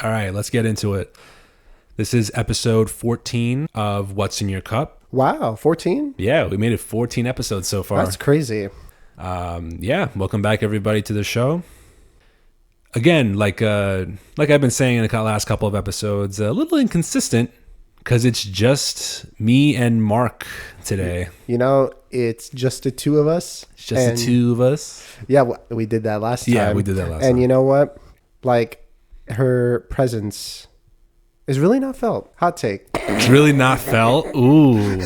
All right, let's get into it. This is episode 14 of What's in Your Cup. Wow, 14? Yeah, we made it 14 episodes so far. That's crazy. Welcome back everybody to the show. Again, like I've been saying in the last couple of episodes, a little inconsistent because it's just me and Mark today. You know, it's just the two of us. It's just the two of us. Yeah, we did that last time. Yeah, we did that last time. And you know what? Like, her presence is really not felt. Hot take. It's really not felt. Ooh.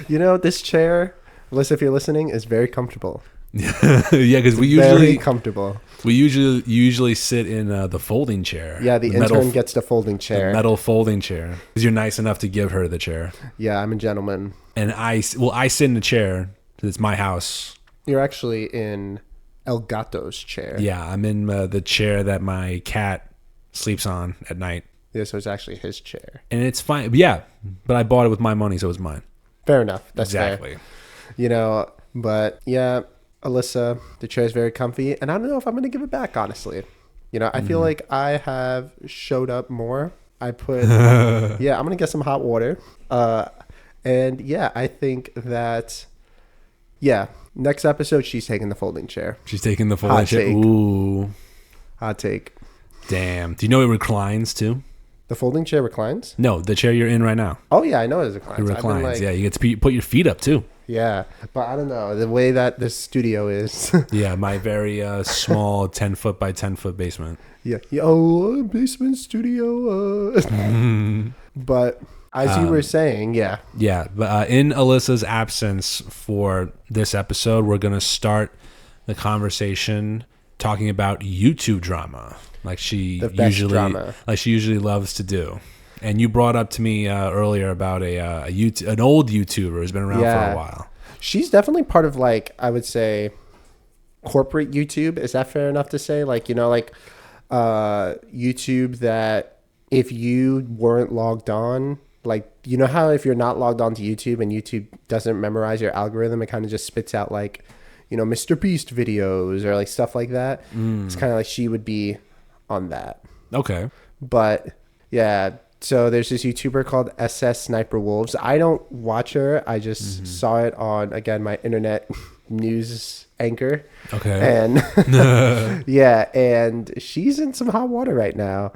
You know, this chair, Alyssa, if you're listening, is very comfortable. Yeah, because we very comfortable. We usually sit in the folding chair. Yeah, the intern gets the folding chair. The metal folding chair. Because you're nice enough to give her the chair. Yeah, I'm a gentleman. And I sit in the chair. It's my house. You're actually in El Gato's chair. Yeah, I'm in the chair that my cat sleeps on at night. Yeah, so it's actually his chair. And it's fine. Yeah, but I bought it with my money, so it's mine. Fair enough. That's exactly fair. You know, but yeah, Alyssa, the chair is very comfy, and I don't know if I'm going to give it back, honestly. You know, I feel like I have showed up more. I put, I'm going to get some hot water. And yeah, I think that, next episode, she's taking the folding chair. She's taking the folding chair. Take. Ooh. Hot take. Damn. Do you know it reclines too? The folding chair reclines? No, the chair you're in right now. Oh, yeah, I know it reclines. It reclines. Yeah, you get to put your feet up too. Yeah, but I don't know. The way that this studio is. Yeah, my very small 10-foot by 10-foot basement. Yeah. Basement studio. But as you were saying, yeah. Yeah, but in Alyssa's absence for this episode, we're going to start the conversation talking about YouTube drama, like she usually loves to do. And you brought up to me earlier about an old YouTuber who's been around for a while. She's definitely part of, like, I would say, corporate YouTube. Is that fair enough to say? Like, you know, like YouTube that if you weren't logged on, like, you know how if you're not logged on to YouTube and YouTube doesn't memorize your algorithm, it kind of just spits out, like, you know, Mr. Beast videos or like stuff like that. It's kind of like she would be on that. Okay. But yeah, so there's this YouTuber called SS Sniper Wolves. I don't watch her. I just saw it on, again, my internet news anchor. Okay. And yeah, and she's in some hot water right now.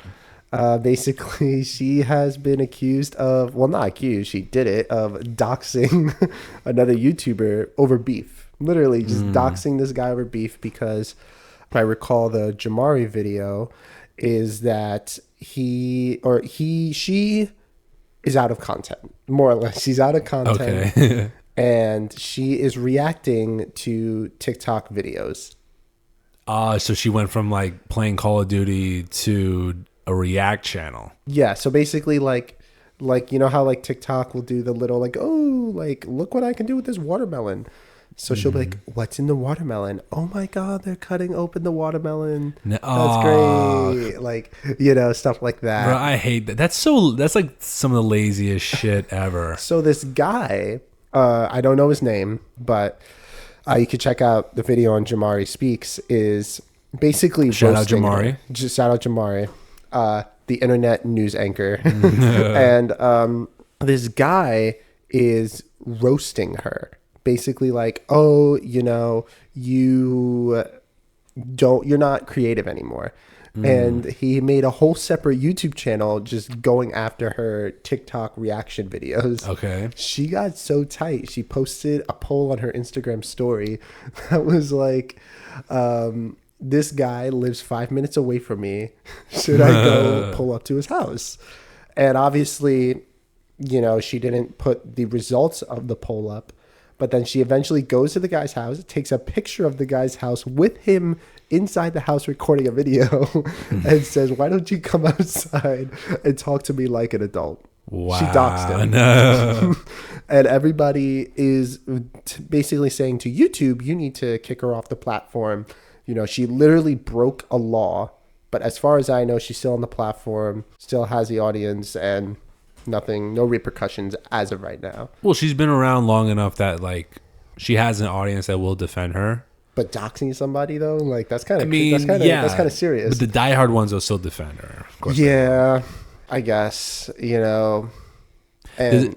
Basically, she has been accused of, well, not accused, she did it, of doxing another YouTuber over beef. Literally just doxing this guy over beef because if I recall the Jamari video is that she is out of content, more or less. She's out of content. Okay. And she is reacting to TikTok videos. So she went from like playing Call of Duty to a React channel. Yeah, so basically like you know how like TikTok will do the little like, oh, like look what I can do with this watermelon. So she'll be like, what's in the watermelon? Oh my God, they're cutting open the watermelon. That's great. Like, you know, stuff like that. Bro, I hate that. That's like some of the laziest shit ever. So this guy, I don't know his name, but you could check out the video on Jamari Speaks, is basically shout out Jamari. Just shout out Jamari, the internet news anchor. And this guy is roasting her. Basically like, oh, you know, you're not creative anymore. And he made a whole separate YouTube channel just going after her TikTok reaction videos. Okay. She got so tight. She posted a poll on her Instagram story that was like, this guy lives 5 minutes away from me. Should I go pull up to his house? And obviously, you know, she didn't put the results of the poll up. But then she eventually goes to the guy's house, takes a picture of the guy's house with him inside the house recording a video and says, why don't you come outside and talk to me like an adult? Wow. She doxed him. No. And everybody is basically saying to YouTube, you need to kick her off the platform. You know, she literally broke a law. But as far as I know, she's still on the platform, still has the audience, and nothing, no repercussions as of right now. Well, she's been around long enough that like she has an audience that will defend her. But doxing somebody though, like that's kind of that's kind of serious. But the diehard ones will still defend her. Of course. Yeah, I guess And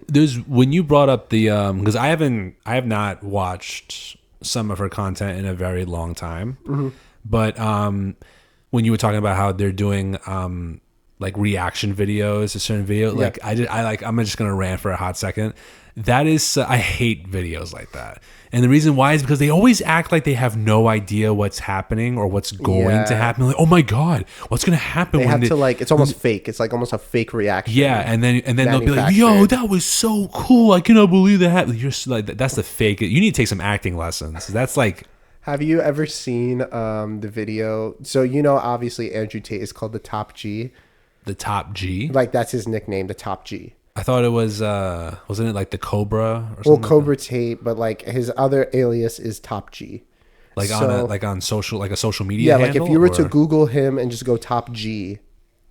there's when you brought up the because I have not watched some of her content in a very long time, but when you were talking about how they're doing like reaction videos to certain video, like I'm just gonna rant for a hot second. That is, I hate videos like that. And the reason why is because they always act like they have no idea what's happening or what's going to happen. Like, oh my God, what's going to happen? They have to like, it's almost fake. It's like almost a fake reaction. Yeah. And then they'll be like, yo, that was so cool. I cannot believe that. You're like, that's the fake. You need to take some acting lessons. That's like. Have you ever seen the video? So, obviously Andrew Tate is called the Top G. The Top G? Like that's his nickname, the Top G. I thought it was, wasn't it like the Cobra or something? Well, Cobra Tate, but like his other alias is Top G. Like on social, like a social media handle? Like if you were to Google him and just go Top G,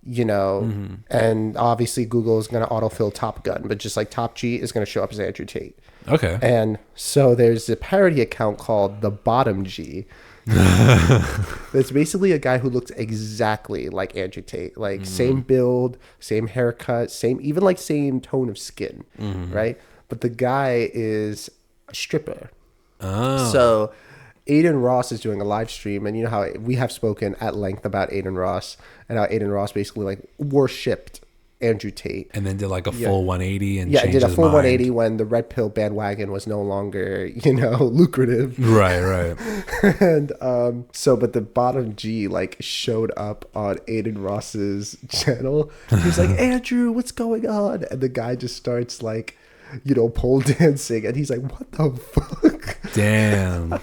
and obviously Google is going to autofill Top Gun, but just like Top G is going to show up as Andrew Tate. Okay. And so there's a parody account called The Bottom G. It's basically a guy who looks exactly like Andrew Tate, like same build, same haircut, same tone of skin, right? But the guy is a stripper. Oh. So Aiden Ross is doing a live stream, and you know how we have spoken at length about Aiden Ross and how Aiden Ross basically like worshipped Andrew Tate, and then did like a full 180 and did a full 180 when the red pill bandwagon was no longer lucrative. Right. And but the Bottom G like showed up on Aiden Ross's channel. He's like, Andrew, what's going on? And the guy just starts like pole dancing, and he's like, what the fuck? Damn.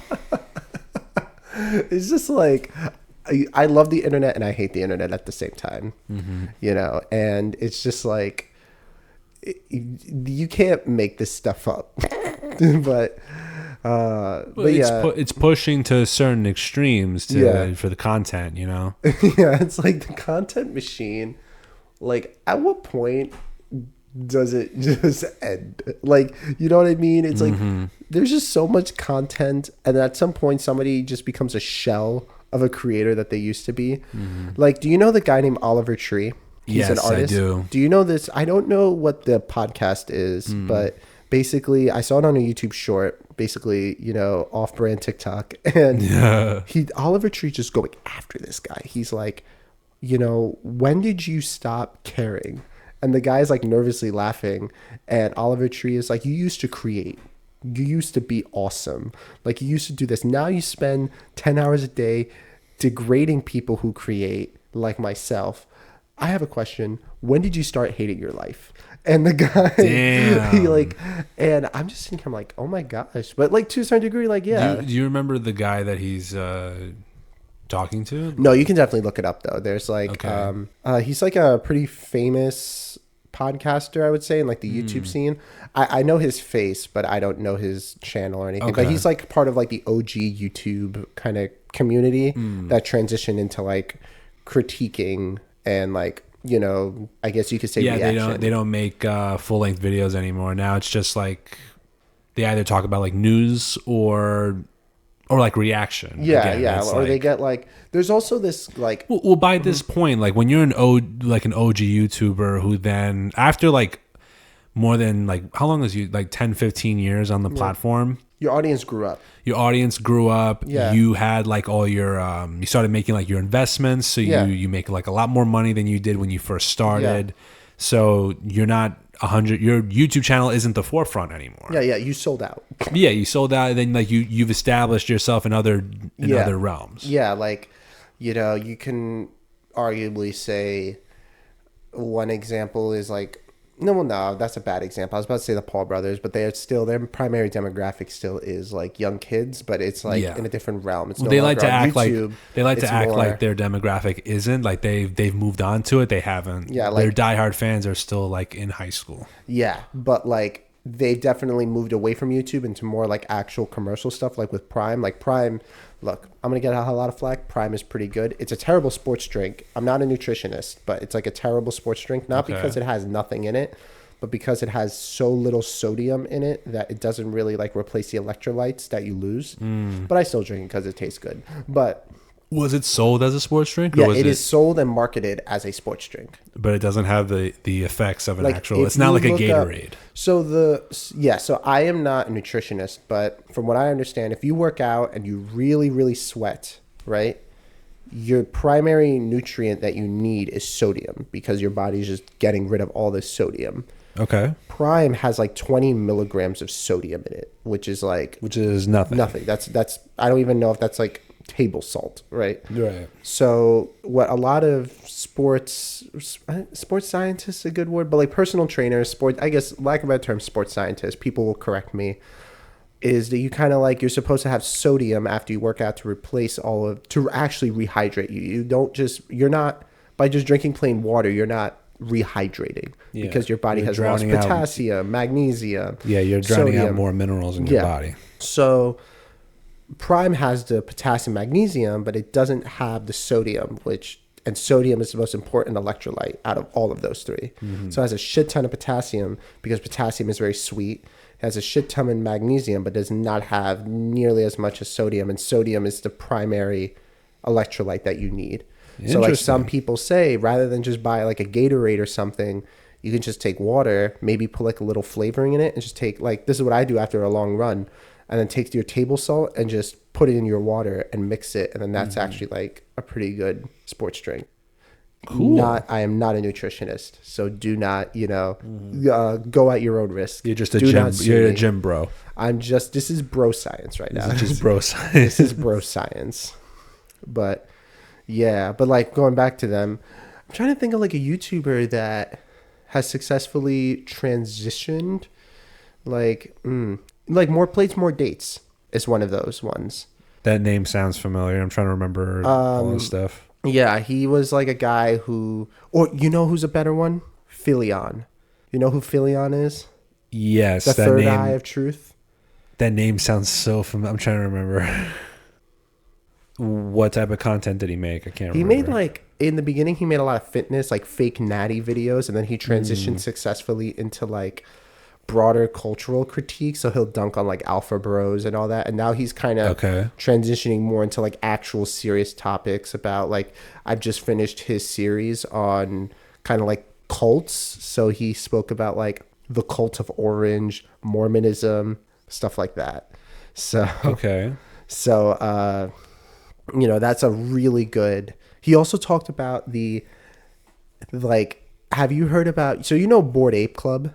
It's just like, I love the internet and I hate the internet at the same time, and it's just like, you can't make this stuff up. but it's pushing to certain extremes for the content, Yeah, it's like the content machine. Like, at what point does it just end? Like, you know what I mean? It's like there's just so much content, and at some point somebody just becomes a shell of a creator that they used to be. Like, do you know the guy named Oliver Tree? He's an artist. I do. Do you know this? I don't know what the podcast is, but basically I saw it on a YouTube short, basically, off-brand TikTok. And Oliver Tree just going after this guy. He's like, when did you stop caring? And the guy's like nervously laughing. And Oliver Tree is like, you used to create. You used to be awesome. Like, you used to do this. Now you spend 10 hours a day degrading people who create, like myself. I have a question. When did you start hating your life? And the guy, and I'm just sitting here, I'm like, oh my gosh. But like, to a certain degree, like, yeah. Do you remember the guy that he's talking to? No, you can definitely look it up though. There's like, he's like a pretty famous podcaster, I would say, in like the YouTube scene. I know his face, but I don't know his channel or anything. But he's like part of like the OG YouTube kind of community that transitioned into like critiquing and like, I guess you could say reaction. They don't make full-length videos anymore. Now it's just like they either talk about like news or like reaction. Or they get like, there's also this like, well by this point, like when you're an OG YouTuber who then after like more than like, how long is you, like 10 15 years on the platform, your audience grew up. You had like all your you started making like your investments, so you make like a lot more money than you did when you first started. So you're not 100, your YouTube channel isn't the forefront anymore. You sold out. You sold out, and then like you've established yourself in other realms. Like, you can arguably say one example is like, no, that's a bad example. I was about to say the Paul brothers, but their primary demographic still is like young kids, but it's like in a different realm. It's they like to act like their demographic isn't like they've moved on to it. They haven't. Yeah, like, their diehard fans are still like in high school. Yeah, but like they definitely moved away from YouTube into more like actual commercial stuff, like with Prime. Like Prime, look, I'm going to get a lot of flack. Prime is pretty good. It's a terrible sports drink. I'm not a nutritionist, but it's like a terrible sports drink, not because it has nothing in it, but because it has so little sodium in it that it doesn't really like replace the electrolytes that you lose. But I still drink it because it tastes good. But was it sold as a sports drink? Yeah, it is sold and marketed as a sports drink. But it doesn't have the effects of an actual. It's not like a Gatorade. So I am not a nutritionist, but from what I understand, if you work out and you really, really sweat, right, your primary nutrient that you need is sodium because your body's just getting rid of all this sodium. Okay. Prime has like 20 milligrams of sodium in it, which is nothing. Nothing. That's I don't even know if that's like table salt, right? Right. So what a lot of sports scientists, a good word, but like personal trainers, I guess lack of a better term, sports scientists, people will correct me, is that you kind of like, you're supposed to have sodium after you work out to replace to actually rehydrate you. You're not, by just drinking plain water, you're not rehydrating because your body has lost potassium, magnesium. Yeah, you're drowning out more minerals in your body. So Prime has the potassium, magnesium, but it doesn't have the sodium, and sodium is the most important electrolyte out of all of those three. So it has a shit ton of potassium because potassium is very sweet. It has a shit ton of magnesium, but does not have nearly as much as sodium, and sodium is the primary electrolyte that you need. So like some people say, rather than just buy like a Gatorade or something, you can just take water, maybe put like a little flavoring in it, and just take like, this is what I do after a long run, and then take your table salt and just put it in your water and mix it, and then that's actually like a pretty good sports drink. Cool. I am not a nutritionist, so do not, go at your own risk. You're just you're a gym bro. This is bro science right now. This is just bro science. This is bro science. But yeah, but like going back to them, I'm trying to think of like a YouTuber that has successfully transitioned, like more plates, more dates is one of those ones. That name sounds familiar. I'm trying to remember all this stuff. Yeah, he was like a guy who's a better one? Philion. You know who Philion is? Yes. The third eye of truth. That name sounds so familiar. I'm trying to remember. What type of content did he make? I can't remember. He made like, in the beginning, he made a lot of fitness, like fake natty videos, and then he transitioned successfully into like broader cultural critique. So he'll dunk on like alpha bros and all that, and now he's kind of transitioning more into like actual serious topics about like, I've just finished his series on kind of like cults. So he spoke about like the cult of Orange, Mormonism, stuff like that. So that's a really good. He also talked about have you heard about, Bored Ape Club?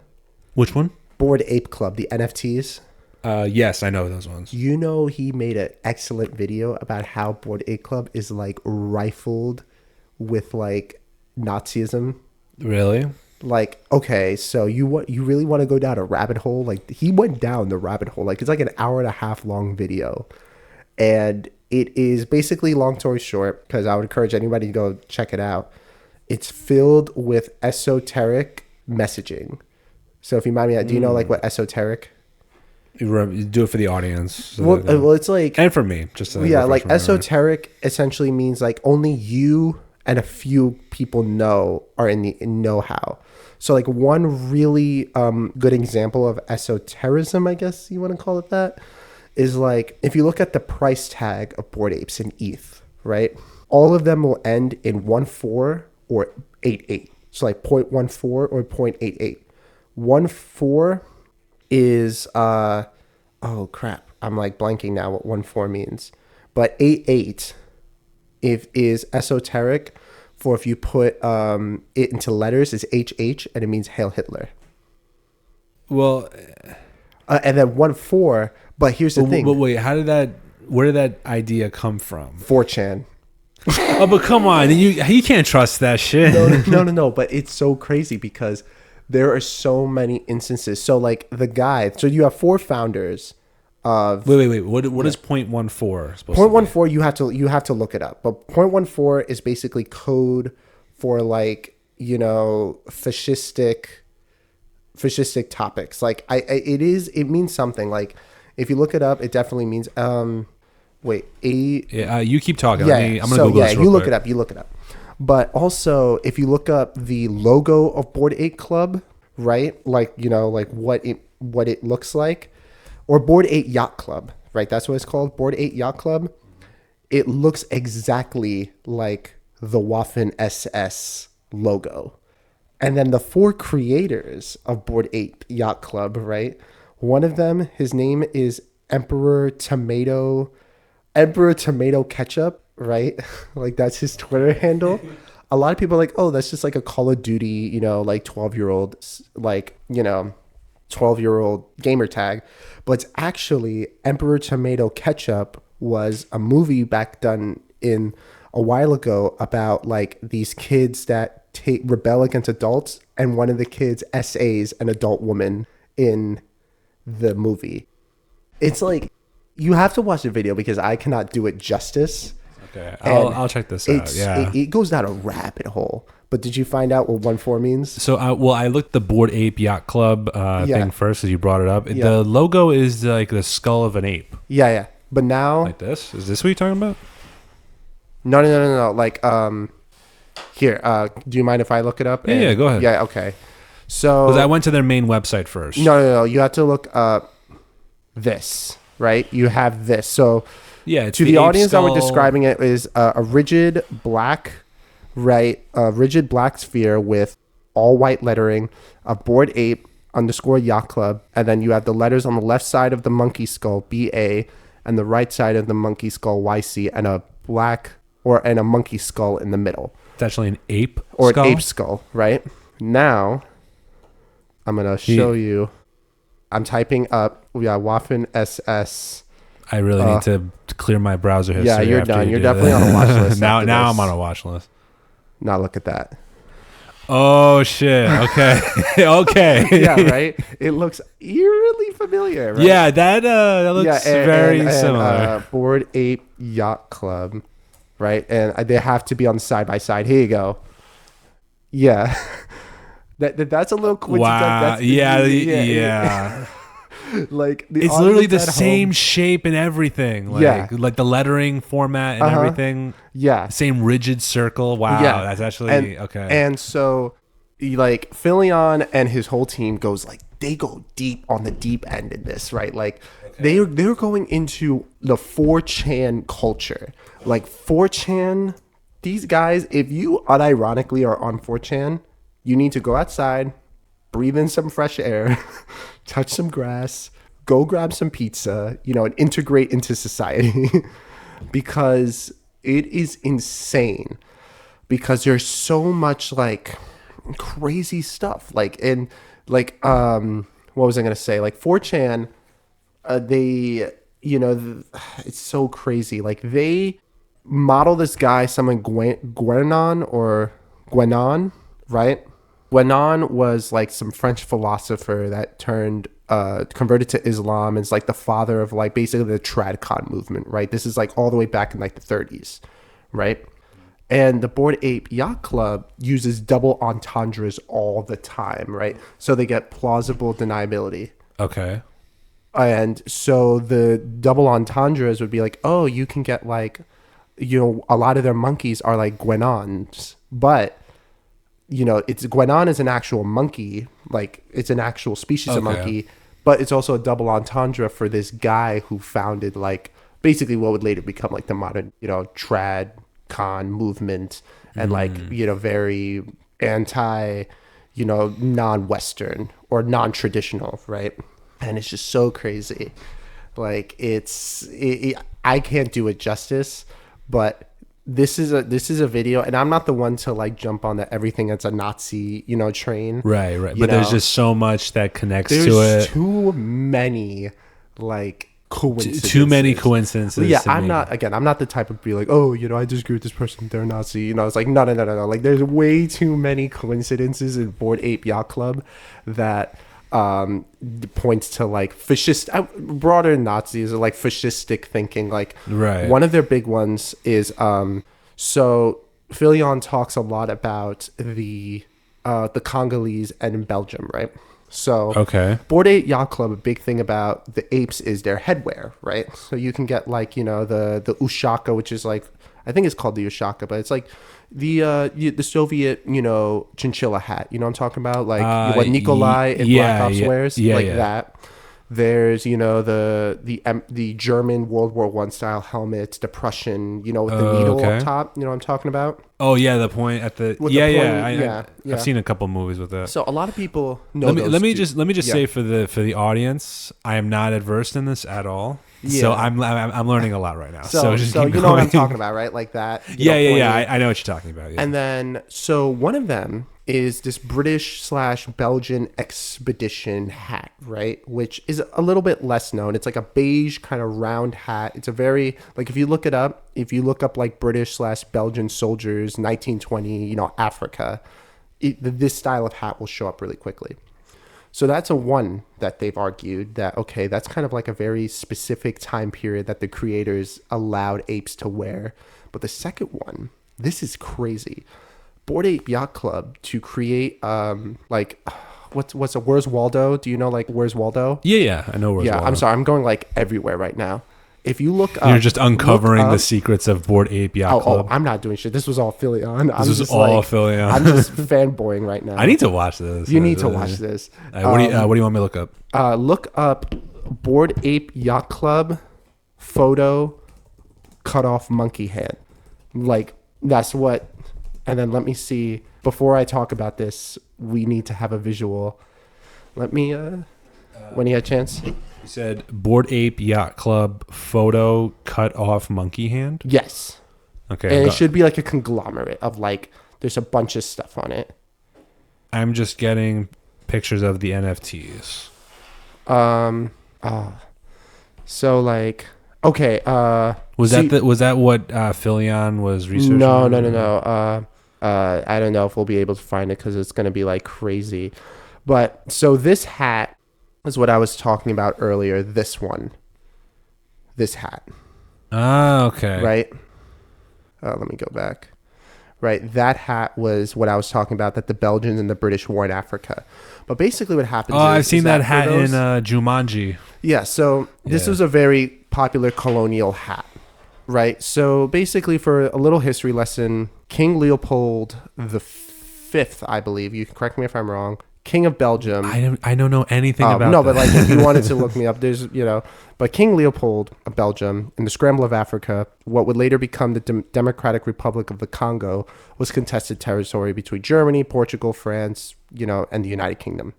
Which one? Bored Ape Club, the NFTs. Yes, I know those ones. He made an excellent video about how Bored Ape Club is like rifled with like Nazism. Really? Like, okay, so you really want to go down a rabbit hole? Like, he went down the rabbit hole. Like, it's like an 1.5 hour long video, and it is basically, long story short, because I would encourage anybody to go check it out. It's filled with esoteric messaging. So if you mind me, do you know like what esoteric? You do it for the audience. So well, it's like, and for me, just like esoteric essentially means like only you and a few people are in the know-how. So like one really good example of esotericism, I guess you want to call it that, is like if you look at the price tag of Bored Apes in ETH, right? All of them will end in 1.4 or 88. So like 0.14 or 0.88. 1.4 is oh crap, I'm like blanking now what 1.4 means. But 88 is esoteric for, if you put it into letters, is HH, and it means Hail Hitler. Well, and then 1.4, but here's the thing. But wait, where did that idea come from? 4chan. Oh, but come on, you can't trust that shit. No, but it's so crazy because there are so many instances. So like the guy, so you have 4 founders of. Wait. What is 0.14 supposed to be? 0.14, you have to look it up. But 0.14 is basically code for like, fascistic topics. Like it means something. Like if you look it up, it definitely means you keep talking. Yeah, I'm gonna Google this real quick. Quick. You look it up. But also, if you look up the logo of Bored Ape Club, right? Like, like what it looks like. Or Bored Ape Yacht Club, right? That's what it's called, Bored Ape Yacht Club. It looks exactly like the Waffen SS logo. And then the 4 creators of Bored Ape Yacht Club, right? One of them, his name is Emperor Tomato Ketchup, right? Like that's his Twitter handle. A lot of people are like, oh, that's just like a Call of Duty, like 12-year-old, 12-year-old gamer tag. But it's actually Emperor Tomato Ketchup was a movie back done in a while ago about like these kids that rebel against adults, and one of the kids SAs an adult woman in the movie. It's like, you have to watch the video because I cannot do it justice. Okay, I'll check this out. Yeah, it goes down a rabbit hole. But did you find out what 1-4 means? So, I looked the Bored Ape Yacht Club thing first, as you brought it up. The logo is like the skull of an ape. Yeah. But now, like this? Is this what you're talking about? No. Like, here. Do you mind if I look it up? Yeah, go ahead. Yeah, okay. So, because I went to their main website first. No. You have to look up this, right? You have this. So, yeah, to the audience that we're describing it is a rigid black. Right, a rigid black sphere with all white lettering, a Bored Ape _ Yacht Club, and then you have the letters on the left side of the monkey skull, BA, and the right side of the monkey skull, YC, and a monkey skull in the middle. It's actually an ape or skull? An ape skull, right? Now, I'm gonna show you. I'm typing up. Waffen SS. I really need to clear my browser history. Yeah, you're done. You're definitely on a watch list. now I'm on a watch list. Now look at that. Oh shit! Okay, okay. Yeah, right. It looks eerily familiar. Right? Yeah, that looks very similar. Bored Ape Yacht Club, right? And they have to be on side by side. Here you go. Yeah, that's a little coincidence. Wow. Yeah. Like it's literally the same shape and everything. Like the lettering format and everything. Yeah, same rigid circle. Wow, that's actually okay. And so, like Philion and his whole team they go deep on the deep end in this, right? Like they're going into the 4chan culture. Like 4chan, these guys. If you unironically are on 4chan, you need to go outside, breathe in some fresh air. Touch some grass, go grab some pizza, and integrate into society because it is insane because there's so much like crazy stuff. Like, and like, what was I going to say? Like 4chan, it's so crazy. Like they model this guy, someone Gwenon, right? Gwenon was like some French philosopher that converted to Islam and is like the father of like basically the Tradcon movement, right? This is like all the way back in like the 30s, right? And the Bored Ape Yacht Club uses double entendres all the time, right? So they get plausible deniability. Okay. And so the double entendres would be like, oh, you can get like, a lot of their monkeys are like Gwenons, but Gwenon is an actual monkey, like it's an actual species of monkey, but it's also a double entendre for this guy who founded like basically what would later become like the modern, Tradcon movement and like, very anti, non-Western or non-traditional, right? And it's just so crazy. Like I can't do it justice, but this is a video, and I'm not the one to like jump on that everything that's a Nazi, train. Right. But there's just so much that connects to it. There's too many like coincidences. Too many coincidences. Yeah, I'm not the type of be like, oh, I disagree with this person, they're Nazi. It's like no. Like there's way too many coincidences in Bored Ape Yacht Club that points to like fascist, broader Nazis or like fascistic thinking. Like one of their big ones is so Philion talks a lot about the Congolese and in Belgium, right? So Bored Ape Yacht Club, a big thing about the apes is their headwear, right? So you can get like the ushaka, which is like I think it's called the Ushaka, but it's like the Soviet, chinchilla hat. You know what I'm talking about? Like what Nikolai in Black Ops wears, that. There's, the German World War One style helmets, the Prussian, with the needle up top. You know what I'm talking about? Oh yeah, the point at the I've seen a couple movies with that. So a lot of people know. Let me just say for the audience, I am not adversed in this at all. Yeah. So I'm learning a lot right now. So you know what I'm talking about, right? Like that. I know what you're talking about. Yeah. And then so one of them is this British/Belgian expedition hat, right? Which is a little bit less known. It's like a beige kind of round hat. It's a very, like, if you look up like British/Belgian soldiers, 1920, Africa, this style of hat will show up really quickly. So that's one that they've argued that, okay, that's kind of like a very specific time period that the creators allowed apes to wear. But the second one, this is crazy. Bored Ape Yacht Club to create Where's Waldo? Do you know like Where's Waldo? Yeah, I know Where's Waldo. Yeah, I'm sorry, I'm going like everywhere right now. If you look up, you're just uncovering the secrets of Bored Ape Yacht Club. Oh, I'm not doing shit. This was all Philion. I'm just fanboying right now. I need to watch this. You need to watch this. What do you want me to look up? Look up Bored Ape Yacht Club photo cut off monkey hand. Like that's what. And then let me see. Before I talk about this, we need to have a visual. Let me. When you had a chance. You said Bored Ape Yacht Club photo cut off monkey hand? Yes. Okay. And it should be like a conglomerate of like, there's a bunch of stuff on it. I'm just getting pictures of the NFTs. So like, okay. Was that what Philion was researching? No. I don't know if we'll be able to find it because it's going to be like crazy. But so this hat is what I was talking about earlier. This hat. Ah, okay. Right. Let me go back. Right. That hat was what I was talking about that the Belgians and the British wore in Africa. But basically what happens I've seen that hat in Jumanji. Yeah. So this was a very popular colonial hat. Right. So basically for a little history lesson, King Leopold V, I believe, you can correct me if I'm wrong, King of Belgium. I don't know anything about that. But like if you wanted to look me up, there's, but King Leopold of Belgium in the scramble of Africa, what would later become the Democratic Republic of the Congo, was contested territory between Germany, Portugal, France, and the United Kingdom.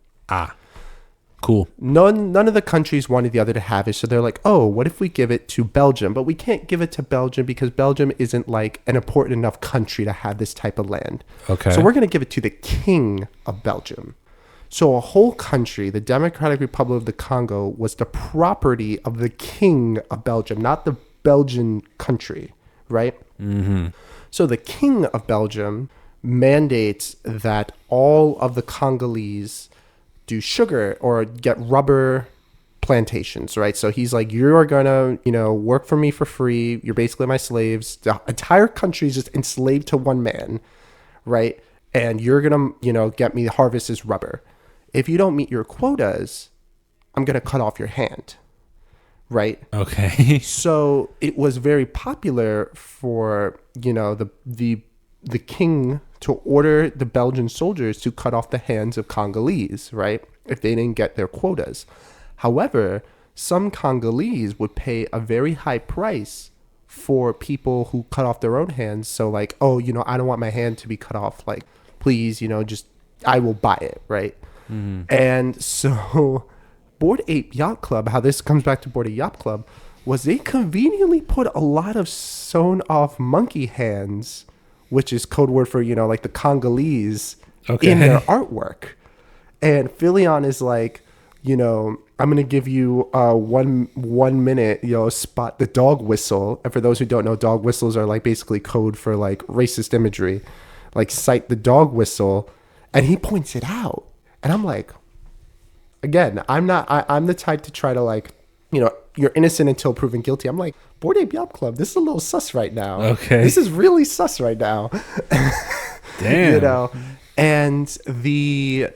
Cool. None of the countries wanted the other to have it, so they're like, oh, what if we give it to Belgium? But we can't give it to Belgium because Belgium isn't like an important enough country to have this type of land. Okay. So we're going to give it to the King of Belgium. So a whole country, the Democratic Republic of the Congo, was the property of the King of Belgium, not the Belgian country, right? Mm-hmm. So the King of Belgium mandates that all of the Congolese do sugar or get rubber plantations, right? So he's like, you're gonna, work for me for free. You're basically my slaves. The entire country is just enslaved to one man, right? And you're gonna, get me harvest this rubber. If you don't meet your quotas, I'm gonna cut off your hand, right? Okay. So it was very popular for, the king to order the Belgian soldiers to cut off the hands of Congolese, right? If they didn't get their quotas. However, some Congolese would pay a very high price for people who cut off their own hands. So like, oh, I don't want my hand to be cut off. Like, please, just, I will buy it, right? Mm-hmm. And so Bored Ape Yacht Club, how this comes back to Bored Ape Yacht Club, was they conveniently put a lot of sewn off monkey hands, which is code word for, like the Congolese, in their artwork. And Philion is like, I'm going to give you 1 minute, spot the dog whistle. And for those who don't know, dog whistles are like basically code for like racist imagery. Like cite the dog whistle. And he points it out. And I'm like, again, I'm the type to try to like, you're innocent until proven guilty. I'm like, Bored Ape Yacht Club, this is a little sus right now. Okay. This is really sus right now. Damn. And the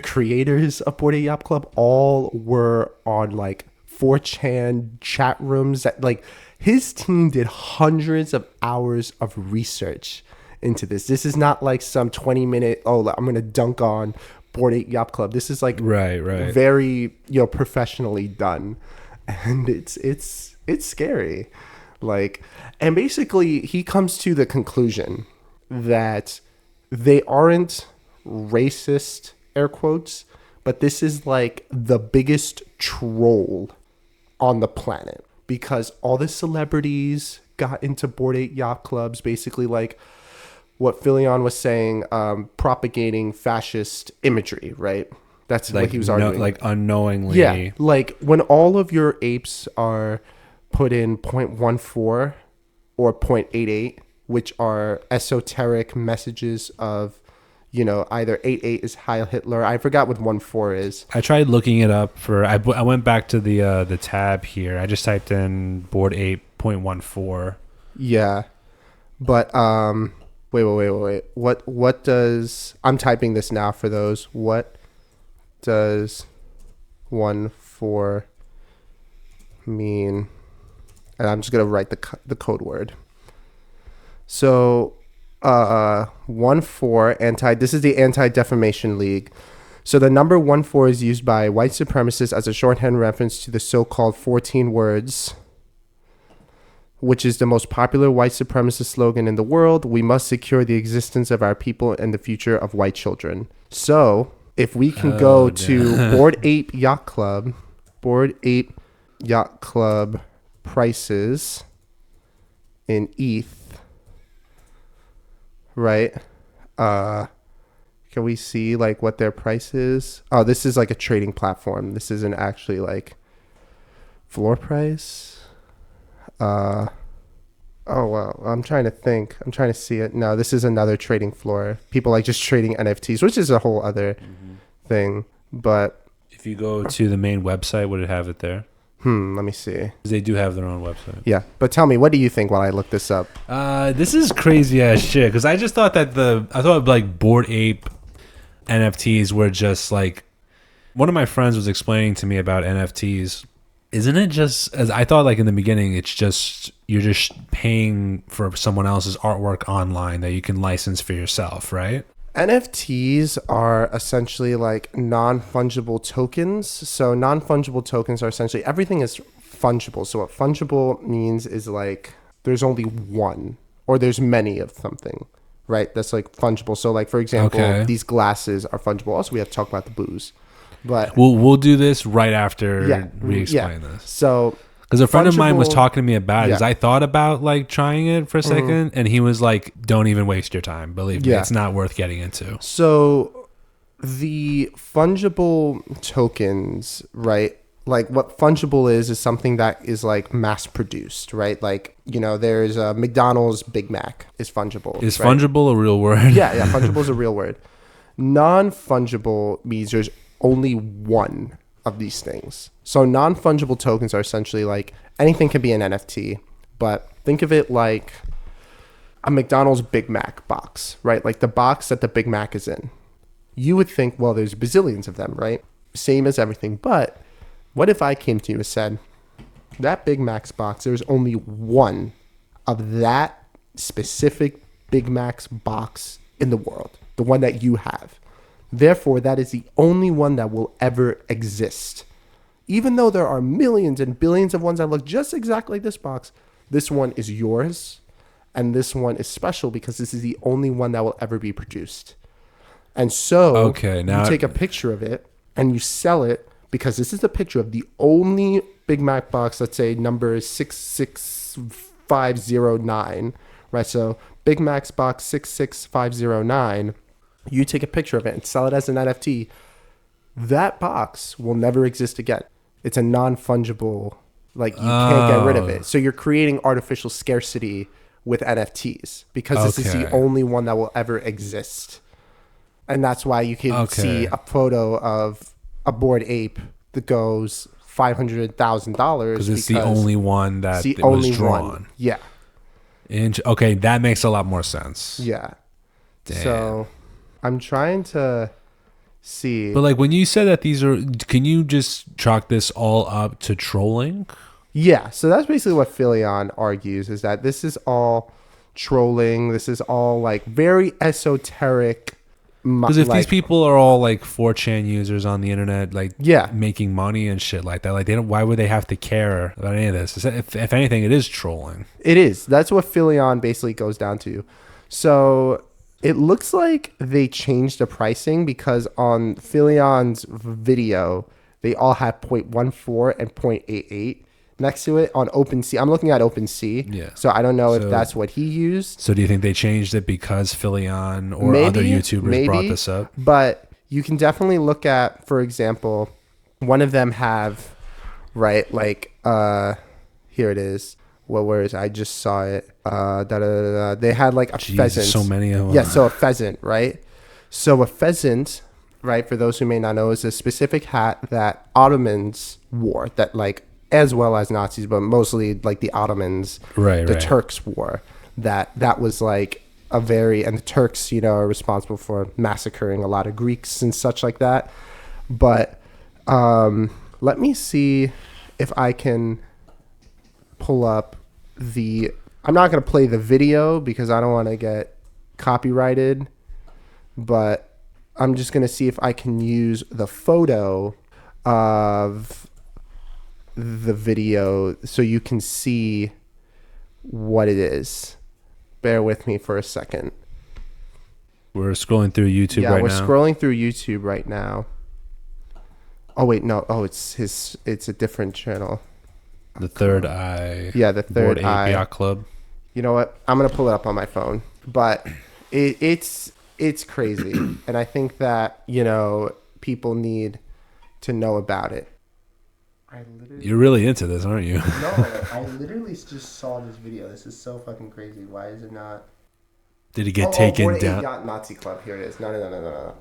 creators of Bored Ape Yacht Club all were on like 4chan chat rooms that like his team did hundreds of hours of research into this. This is not like some 20-minute, oh, I'm going to dunk on Bored Ape Yacht Club. This is like right. very, professionally done. And it's scary. Like, and basically he comes to the conclusion that they aren't racist, air quotes, but this is like the biggest troll on the planet, because all the celebrities got into Bored Ape Yacht Clubs, basically like what Philion was saying, propagating fascist imagery, right? That's like, what he was arguing. Like unknowingly. Yeah, like when all of your apes are put in 0.14 or 0.88, which are esoteric messages of, either 88 is Heil Hitler. I forgot what 14 is. I tried looking it up I went back to the tab here. I just typed in Bored Ape 0.14. Yeah. But wait. What does, I'm typing this now for those. What does 14 mean? And I'm just going to write the code word. So 14 this is the Anti-Defamation League. So the number 14 is used by white supremacists as a shorthand reference to the so-called 14 words, which is the most popular white supremacist slogan in the world. We must secure the existence of our people and the future of white children. So if we can go to Bored Ape Yacht Club prices in ETH, right? Can we see like what their price is? Oh, this is like a trading platform. This isn't actually like floor price. Oh wow, I'm trying to think. I'm trying to see it. No, this is another trading floor. People like just trading NFTs, which is a whole other thing. But if you go to the main website, would it have it there? Let me see. They do have their own website. Yeah, but tell me, what do you think while I look this up? This is crazy ass shit, because I just thought that like Bored Ape NFTs were just like, one of my friends was explaining to me about NFTs. Isn't it just, as I thought, like in the beginning, it's just you're just paying for someone else's artwork online that you can license for yourself, right? NFTs are essentially like non-fungible tokens. So non-fungible tokens are essentially, everything is fungible. So what fungible means is like there's only one, or there's many of something, right? That's like fungible. So like, for example, these glasses are fungible. Also, we have to talk about the booze. But we'll do this right after we explain this. So because a friend of mine was talking to me about it, because I thought about like trying it for a second, and he was like, don't even waste your time. Believe me, it's not worth getting into. So the fungible tokens, right? Like what fungible is something that is like mass produced, right? Like, there's a McDonald's Big Mac is fungible. Is fungible a real word? Yeah, fungible is a real word. Non-fungible means there's only one of these things. So non-fungible tokens are essentially like anything can be an NFT, but think of it like a McDonald's Big Mac box, right? Like the box that the Big Mac is in. You would think, well, there's bazillions of them, right? Same as everything. But what if I came to you and said, that Big Mac's box, there's only one of that specific Big Mac's box in the world, the one that you have. Therefore, that is the only one that will ever exist. Even though there are millions and billions of ones that look just exactly like this box, this one is yours, and this one is special because this is the only one that will ever be produced. And so you take a picture of it and you sell it because this is a picture of the only Big Mac box, let's say number 66509, right? So Big Mac's box 66509. You take a picture of it and sell it as an NFT, that box will never exist again. It's a non-fungible, like you can't get rid of it. So you're creating artificial scarcity with NFTs because this is the only one that will ever exist. And that's why you can see a photo of a Bored Ape that goes $500,000 because it's the only one that was drawn. Yeah. Okay, that makes a lot more sense. Yeah. Damn. So I'm trying to see. But like when you said that these are, can you just chalk this all up to trolling? Yeah, so that's basically what Philion argues, is that this is all trolling. This is all like very esoteric. Because if these people are all like 4chan users on the internet, like making money and shit like that, like they don't. Why would they have to care about any of this? If anything, it is trolling. It is. That's what Philion basically goes down to. So it looks like they changed the pricing because on Philion's video, they all have 0.14 and 0.88 next to it on OpenSea. I'm looking at OpenSea. Yeah. So I don't know if that's what he used. So do you think they changed it because Philion or other YouTubers brought this up? But you can definitely look at, for example, one of them have, right, like, here it is. Where is it? I just saw it. They had like a pheasant. So many of them. Yeah, so a pheasant, right? So a pheasant, right, for those who may not know, is a specific hat that Ottomans wore, that like, as well as Nazis, but mostly like the Ottomans, the Turks wore. That was like and the Turks, are responsible for massacring a lot of Greeks and such like that. But let me see if I can pull up I'm not going to play the video because I don't want to get copyrighted, but I'm just going to see if I can use the photo of the video so you can see what it is. Bear with me for a second. We're scrolling through YouTube right now. Yeah, we're scrolling through YouTube right now. Oh wait, no. Oh, it's a different channel. The Third Eye. Yeah, the Third Bored Eye Ape Yacht Club. You know what? I'm gonna pull it up on my phone, but it's crazy, and I think that people need to know about it. You're really into this, aren't you? No, I literally just saw this video. This is so fucking crazy. Why is it not? Did it get taken Bored down? Ape Yacht Nazi Club. Here it is. No.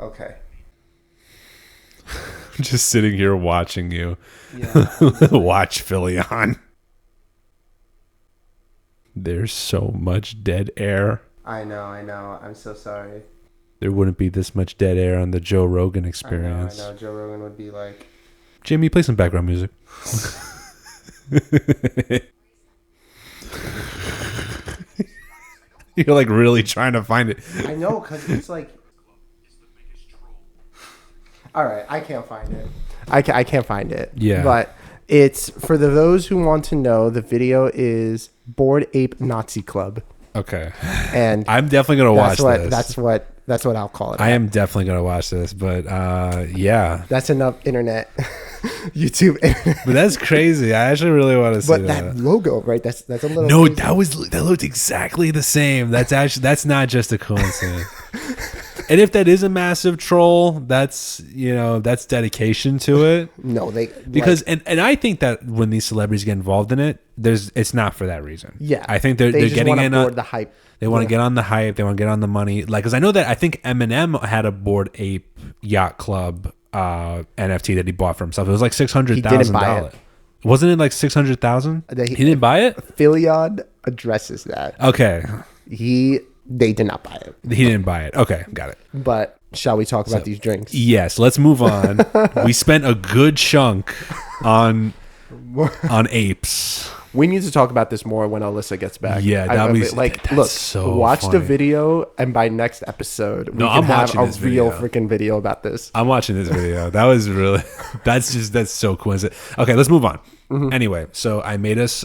Okay. I'm just sitting here watching you. Yeah. Watch Philion. There's so much dead air. I know. I'm so sorry. There wouldn't be this much dead air on the Joe Rogan Experience. I know. Joe Rogan would be like... Jimmy, play some background music. You're like really trying to find it. I know, because it's like... All right, I can't find it. I can't find it. Yeah. But it's, for those who want to know, the video is Bored Ape Nazi Club. Okay. And I'm definitely going to watch this. That's what I'll call it. I am definitely going to watch this, but yeah. That's enough internet. YouTube internet. But that's crazy. I actually really want to see that. But that logo, right? That's a little No, crazy. that looked exactly the same. That's not just a coincidence. And if that is a massive troll, that's dedication to it. No, because I think that when these celebrities get involved in it, it's not for that reason. Yeah, I think they're getting in on the hype. They want to get on the hype. They want to get on the money. Like, because I know that I think Eminem had a Bored Ape Yacht Club NFT that he bought for himself. It was like $600,000. Wasn't it like 600,000? He didn't buy it. Philion addresses that. Okay. They did not buy it. He didn't buy it. Okay, got it. But shall we talk about these drinks? Yes, let's move on. We spent a good chunk on apes. We need to talk about this more when Alyssa gets back. Yeah, look, so watch funny. the video, and by next episode, we can have a real freaking video about this. I'm watching this video. That was really, that's so coincident. Okay, let's move on. Mm-hmm. Anyway, so I made us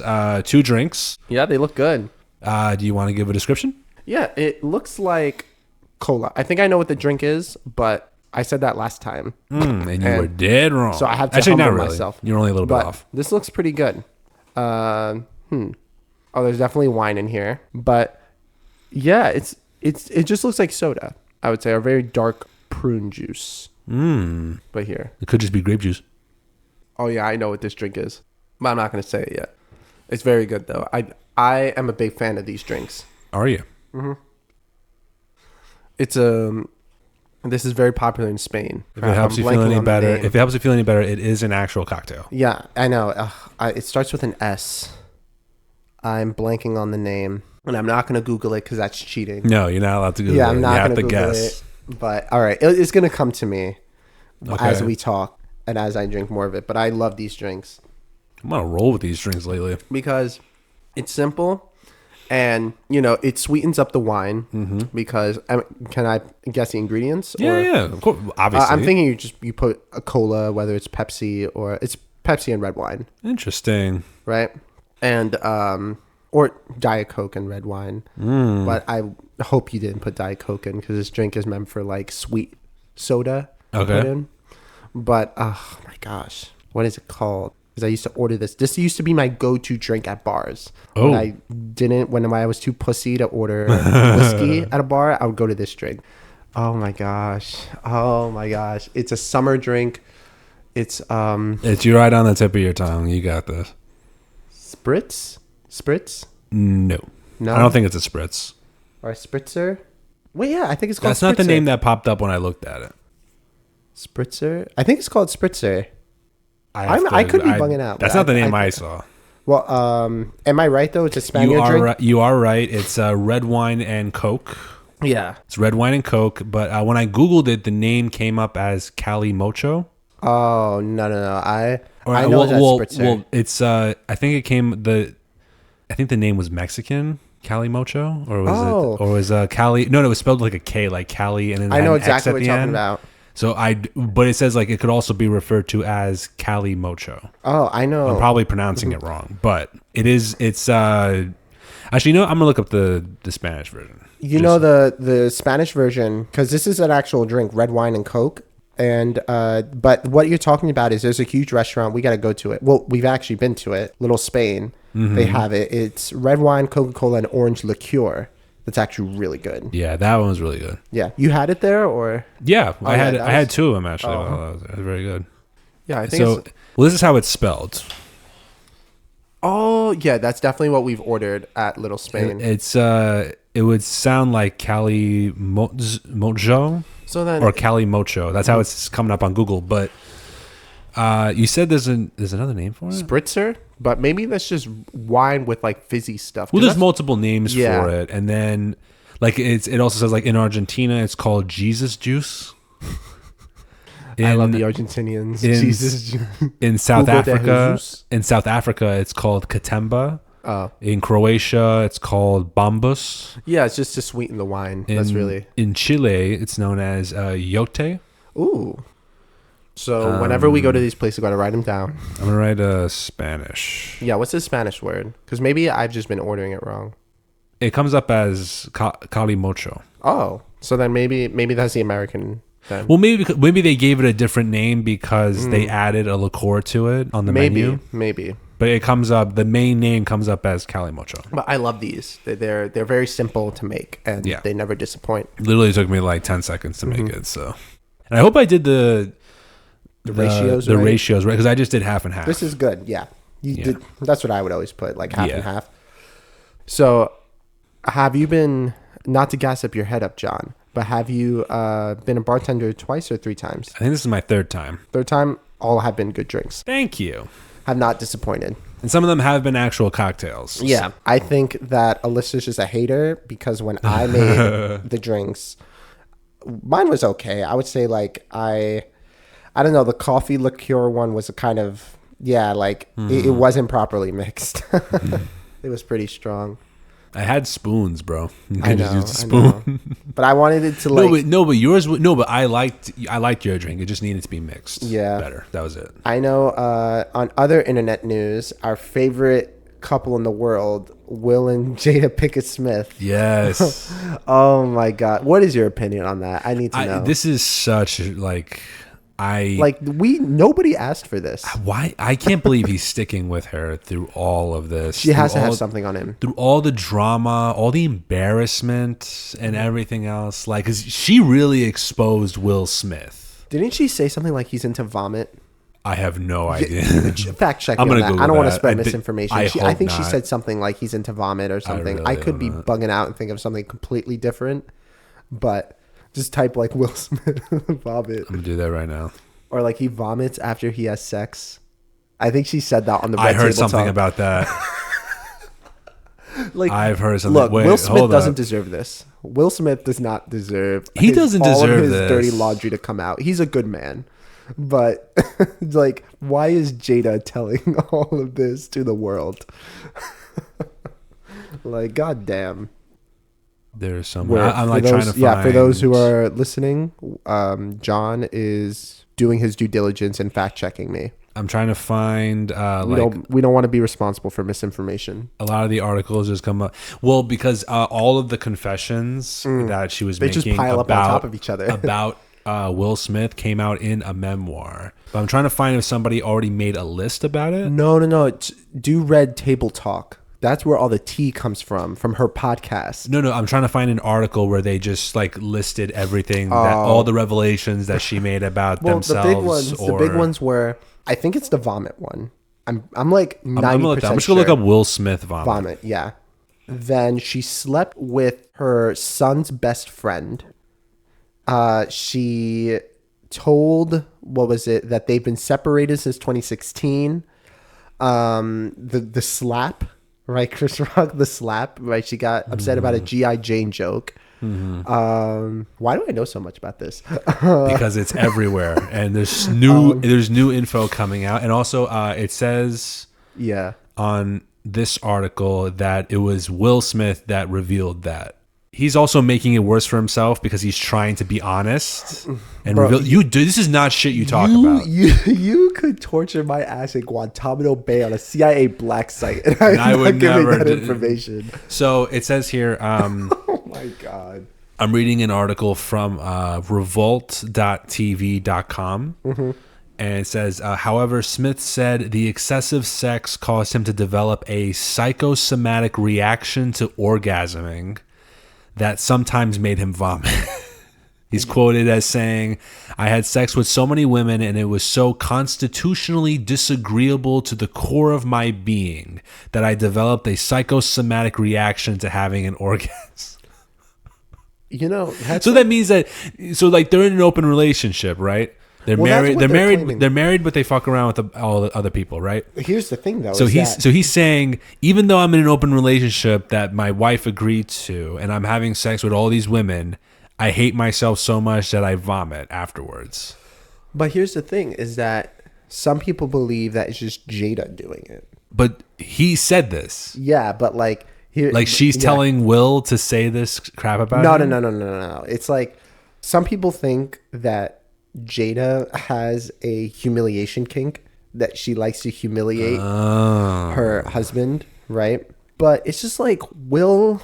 2 drinks. Yeah, they look good. Do you want to give a description? Yeah, it looks like cola. I think I know what the drink is, but I said that last time. And you were dead wrong. So I have to humble myself. You're only a little bit off. This looks pretty good. Oh, there's definitely wine in here. But yeah, it just looks like soda, I would say, or very dark prune juice. But here. It could just be grape juice. Oh, yeah, I know what this drink is. But I'm not going to say it yet. It's very good, though. I am a big fan of these drinks. Are you? Mm-hmm. It's this is very popular in Spain. If it helps you feel any better, it is an actual cocktail. Yeah, I know. It starts with an S. I'm blanking on the name, and I'm not going to Google it because that's cheating. No, you're not allowed to Google it. Yeah, I'm not going to Google guess. it. But all right, it's going to come to me as we talk and as I drink more of it. But I love these drinks. I'm on a roll with these drinks lately. Because it's simple and, it sweetens up the wine because, can I guess the ingredients? Yeah, of course, obviously. I'm thinking you put a cola, whether it's Pepsi or it's Pepsi and red wine. Interesting. Right? And, or Diet Coke and red wine. But I hope you didn't put Diet Coke in because this drink is meant for like sweet soda. Okay. Put in. But, oh my gosh, what is it called? Because I used to order this. This used to be my go-to drink at bars. Oh. When I was too pussy to order whiskey at a bar, I would go to this drink. Oh my gosh. It's a summer drink. It's you're right on the tip of your tongue. You got this. Spritz? No. I don't think it's a spritz. Or a spritzer? Well, yeah, I think it's called That's not the name that popped up when I looked at it. Spritzer? I think it's called spritzer. I could be bugging out. That's not the name I saw. Well, am I right though? It's a Spaniard drink. You are right. It's red wine and Coke. Yeah, it's red wine and Coke. But when I googled it, the name came up as Cali Mocho. Oh no! I know that's spritzer. Well, it's I think the name was Mexican. Cali Mocho, or was Cali? No, it was spelled like a K, like Cali, and then I know exactly exactly what you're talking about. So but it says like it could also be referred to as Cali Mocho. Oh, I know. I'm probably pronouncing it wrong, but it's actually, I'm gonna look up the Spanish version. The Spanish version, because this is an actual drink, red wine and Coke. And but what you're talking about is there's a huge restaurant. We got to go to it. Well, we've actually been to it. Little Spain. They have it. It's red wine, Coca-Cola, and orange liqueur. That's actually really good. Yeah, that one was really good. Yeah, you had it there, or I had two of them actually. Oh. That was very good. Yeah, I think so. Well, this is how it's spelled. Oh yeah, that's definitely what we've ordered at Little Spain. It would sound like Cali Mojo. So then, or Cali Mocho. That's how it's coming up on Google. But you said there's another name for it? Spritzer? But maybe that's just wine with like fizzy stuff. Well, there's multiple names for it. And then like it also says like in Argentina it's called Jesus juice. I love the Argentinians. Jesus juice. In South Africa it's called Katemba. In Croatia, it's called Bambus. Yeah, it's just to sweeten the wine. In Chile, it's known as Yote. Ooh. So whenever we go to these places, we got to write them down. I'm going to write Spanish. Yeah, what's the Spanish word? Because maybe I've just been ordering it wrong. It comes up as Cali Mocho. Oh, so then maybe that's the American then. Well, maybe they gave it a different name because they added a liqueur to it on the menu. Maybe. But it comes up. The main name comes up as Cali Mocho. But I love these. They're very simple to make, and they never disappoint. Literally took me like 10 seconds to make it. So, and I hope I did the ratios. The ratios right because I just did half and half. This is good. Yeah, you did. That's what I would always put, like half and half. So, have you been, not to gas up your head up, John, but have you been a bartender twice or 3 times? I think this is my third time. Third time. All have been good drinks. Thank you. Have not disappointed. And some of them have been actual cocktails. Yeah. I think that Alyssa's just a hater because when I made the drinks, mine was okay. I would say like I don't know, the coffee liqueur one was a kind of, it wasn't properly mixed. It was pretty strong. I had spoons, bro. You I know, just use a spoon. But I wanted it to like... but I liked your drink. It just needed to be mixed better. That was it. I know on other internet news, our favorite couple in the world, Will and Jada Pinkett Smith. Yes. Oh my God. What is your opinion on that? I need to know. This is such like... nobody asked for this. Why? I can't believe he's sticking with her through all of this. She has to have something on him. Through all the drama, all the embarrassment and everything else. Like, 'cause she really exposed Will Smith. Didn't she say something like he's into vomit? I have no idea. Fact check me on that. I don't want to spread misinformation. I think she said something like he's into vomit or something. I could be bugging out and think of something completely different, but... Just type like Will Smith vomit. I'm gonna do that right now. Or like he vomits after he has sex. I think she said that on the Red Table Talk. I heard something about that. I've heard something. Look, Will Smith doesn't deserve this. Will Smith does not deserve. He doesn't deserve all of his this. Dirty laundry to come out. He's a good man. But like, why is Jada telling all of this to the world? Like, goddamn. There's some. I'm like trying to find. Yeah, for those who are listening, Jon is doing his due diligence and fact checking me. I'm trying to find. We don't want to be responsible for misinformation. A lot of the articles just come up. Well, because all of the confessions that she was making just pile up on top of each other about Will Smith came out in a memoir. But I'm trying to find if somebody already made a list about it. No. Do Red Table Talk. That's where all the tea comes from her podcast. No, I'm trying to find an article where they just like listed everything that all the revelations that she made about themselves. The big ones were, I think it's the vomit one. I'm like 90% I'm just gonna look up Will Smith vomit. Yeah. Then she slept with her son's best friend. She told, that they've been separated since 2016. The slap. Right, Chris Rock, the slap. Right, she got upset about a G.I. Jane joke. Mm-hmm. Why do I know so much about this? Because it's everywhere, and there's new info coming out, and also it says on this article that it was Will Smith that revealed that. He's also making it worse for himself because he's trying to be honest and reveal. This is not shit you talk about. You could torture my ass in Guantanamo Bay on a CIA black site, and I would never that information. So it says here. Oh my god! I'm reading an article from revolt.tv.com. And it says, however, Smith said the excessive sex caused him to develop a psychosomatic reaction to orgasming that sometimes made him vomit. He's quoted as saying, I had sex with so many women and it was so constitutionally disagreeable to the core of my being that I developed a psychosomatic reaction to having an orgasm. You know, that means that, they're in an open relationship, right? They're married. They're married, but they fuck around with all the other people, right? Here's the thing, though. So he's saying, even though I'm in an open relationship that my wife agreed to, and I'm having sex with all these women, I hate myself so much that I vomit afterwards. But here's the thing: is that some people believe that it's just Jada doing it. But he said this. Yeah, but she's telling Will to say this crap about him? No. It's like some people think that Jada has a humiliation kink, that she likes to humiliate her husband, right? But it's just like Will.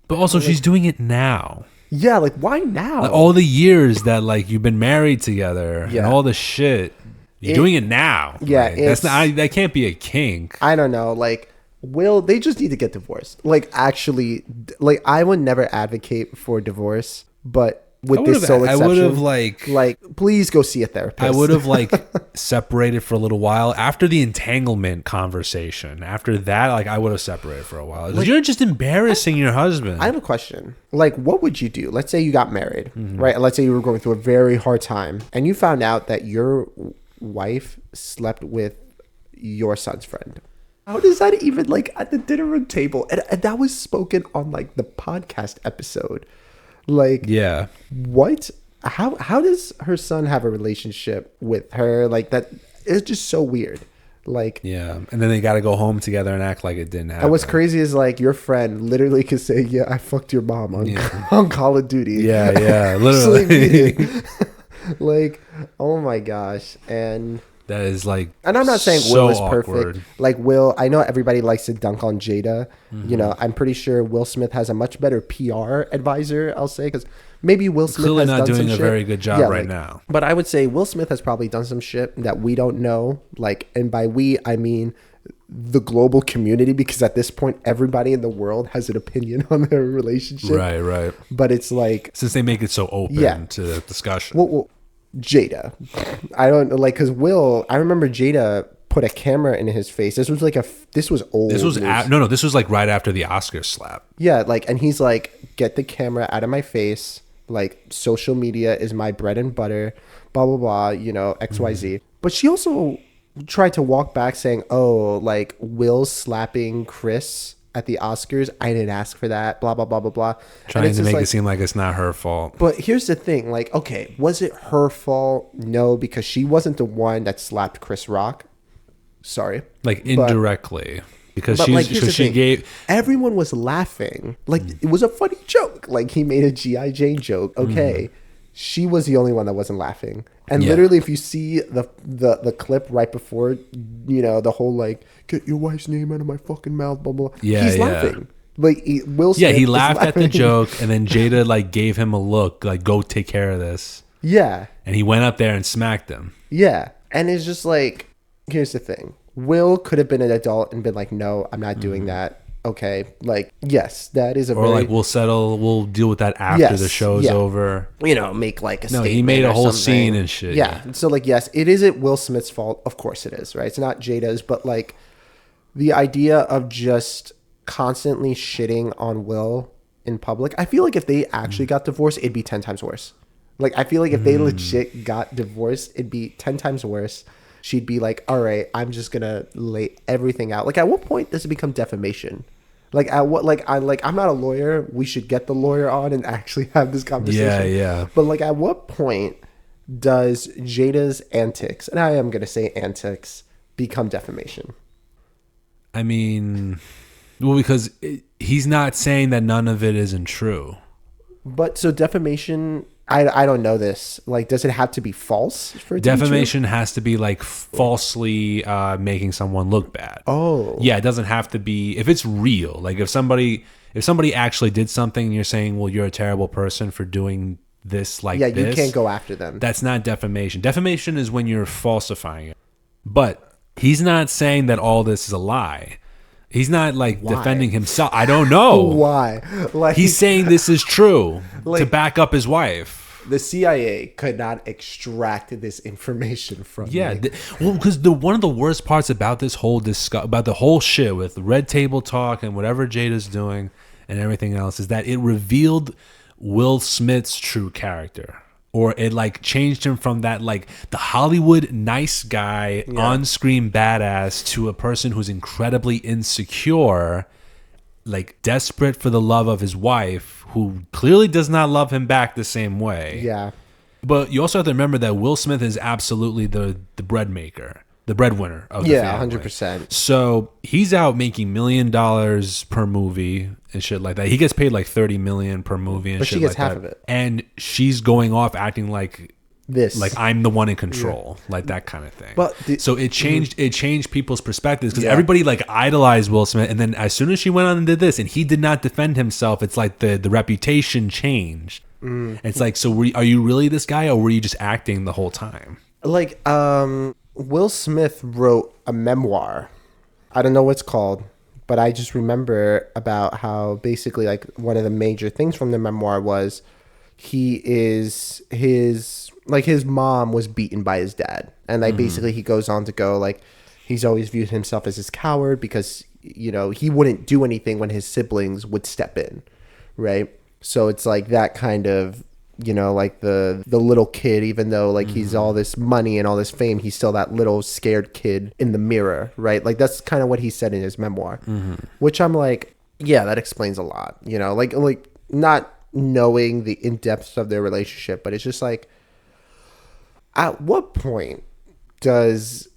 But also, she's doing it now. Yeah, like why now? Like, all the years that you've been married together and all the shit, you're doing it now. Yeah, that can't be a kink. I don't know. Like Will, they just need to get divorced. Like actually, like I would never advocate for divorce, but. With this sole exception, I would have like please go see a therapist. I would have separated for a little while after the entanglement conversation. After that, I would have separated for a while. You're just embarrassing your husband. I have a question. What would you do? Let's say you got married, right? Let's say you were going through a very hard time, and you found out that your wife slept with your son's friend. How does that even at the dinner room table? And that was spoken on the podcast episode. Yeah. What? How does her son have a relationship with her? That it's just so weird. Yeah, and then they got to go home together and act like it didn't happen. And what's crazy is your friend literally could say, "Yeah, I fucked your mom on Call of Duty." Yeah, literally. Oh my gosh, and that is and I'm not saying so Will is awkward. perfect. Will, I know everybody likes to dunk on Jada. Mm-hmm. I'm pretty sure Will Smith has a much better PR advisor, I'll say, because maybe Will Smith clearly has not done doing some a shit. very good job right now. But I would say Will Smith has probably done some shit that we don't know. And by we, I mean the global community, because at this point, everybody in the world has an opinion on their relationship. Right. But it's since they make it so open to discussion. Well, Jada, I don't because Will. I remember Jada put a camera in his face. This was this was old. This was this was right after the Oscar slap. Yeah, and he's get the camera out of my face. Social media is my bread and butter. Blah blah blah. XYZ. But she also tried to walk back saying, "Oh, Will slapping Chris at the Oscars. I didn't ask for that. Blah, blah, blah, blah, blah. Trying to make it seem like it's not her fault. But here's the thing. Like, okay, was it her fault? No, because she wasn't the one that slapped Chris Rock. Sorry. Like, indirectly. Because she gave... Everyone was laughing. Like, it was a funny joke. Like, he made a G.I. Jane joke. Okay. She was the only one that wasn't laughing. And literally, if you see the clip right before, the whole, like, get your wife's name out of my fucking mouth, blah, blah, blah. He's laughing. Like, Will Smith he laughed at the joke, and then Jada, like, gave him a look, like, go take care of this. Yeah. And he went up there and smacked him. Yeah. And it's just like, here's the thing. Will could have been an adult and been like, no, I'm not doing that. Okay. Like, yes, that is we'll deal with that after the show's over. Make like a statement. He made a whole scene and shit. Yeah. So like, yes, it isn't Will Smith's fault. Of course it is, right? It's not Jada's, but like the idea of just constantly shitting on Will in public. I feel like if they actually got divorced, it'd be 10 times worse. Like, I feel like if they legit got divorced, it'd be 10 times worse. She'd be like, all right, I'm just gonna lay everything out. Like, at what point does it become defamation? Like, I'm not a lawyer. We should get the lawyer on and actually have this conversation. Yeah. But like, at what point does Jada's antics, and I am gonna say antics, become defamation? I mean, well, because he's not saying that none of it isn't true. But so defamation, I don't know this. Like, does it have to be false for it defamation? Has to be like falsely making someone look bad. Oh, yeah, it doesn't have to be if it's real. Like if somebody actually did something, and you're saying, well, you're a terrible person for doing this. Like, yeah, you can't go after them. That's not defamation. Defamation is when you're falsifying it. But he's not saying that all this is a lie. He's not like defending himself. I don't know why. Like, he's saying this is true to back up his wife. The CIA could not extract this information from me. Well, because one of the worst parts about this whole about the whole shit with Red Table Talk and whatever Jada's doing and everything else is that it revealed Will Smith's true character. Or it like changed him from that like the Hollywood nice guy, on-screen badass to a person who's incredibly insecure, like desperate for the love of his wife, who clearly does not love him back the same way. Yeah. But you also have to remember that Will Smith is absolutely the bread maker, the breadwinner of the family. 100%. So he's out making $1 million per movie and shit like that. He gets paid like $30 million per movie and shit like that. But she gets half of it. And she's going off acting like this, like I'm the one in control, like that kind of thing. But so it changed people's perspectives because everybody like idolized Will Smith, and then as soon as she went on and did this, and he did not defend himself, it's like the reputation changed. It's like, so are you really this guy, or were you just acting the whole time? Like, Will Smith wrote a memoir. I don't know what it's called, but I just remember about how basically like one of the major things from the memoir was his mom was beaten by his dad. And like basically he goes on to go like he's always viewed himself as this coward because, he wouldn't do anything when his siblings would step in. Right. So it's like that kind of, like the little kid, even though like he's all this money and all this fame, he's still that little scared kid in the mirror. Right. Like that's kind of what he said in his memoir, which I'm like, yeah, that explains a lot, like not knowing the in-depth of their relationship, but it's just like, at what point does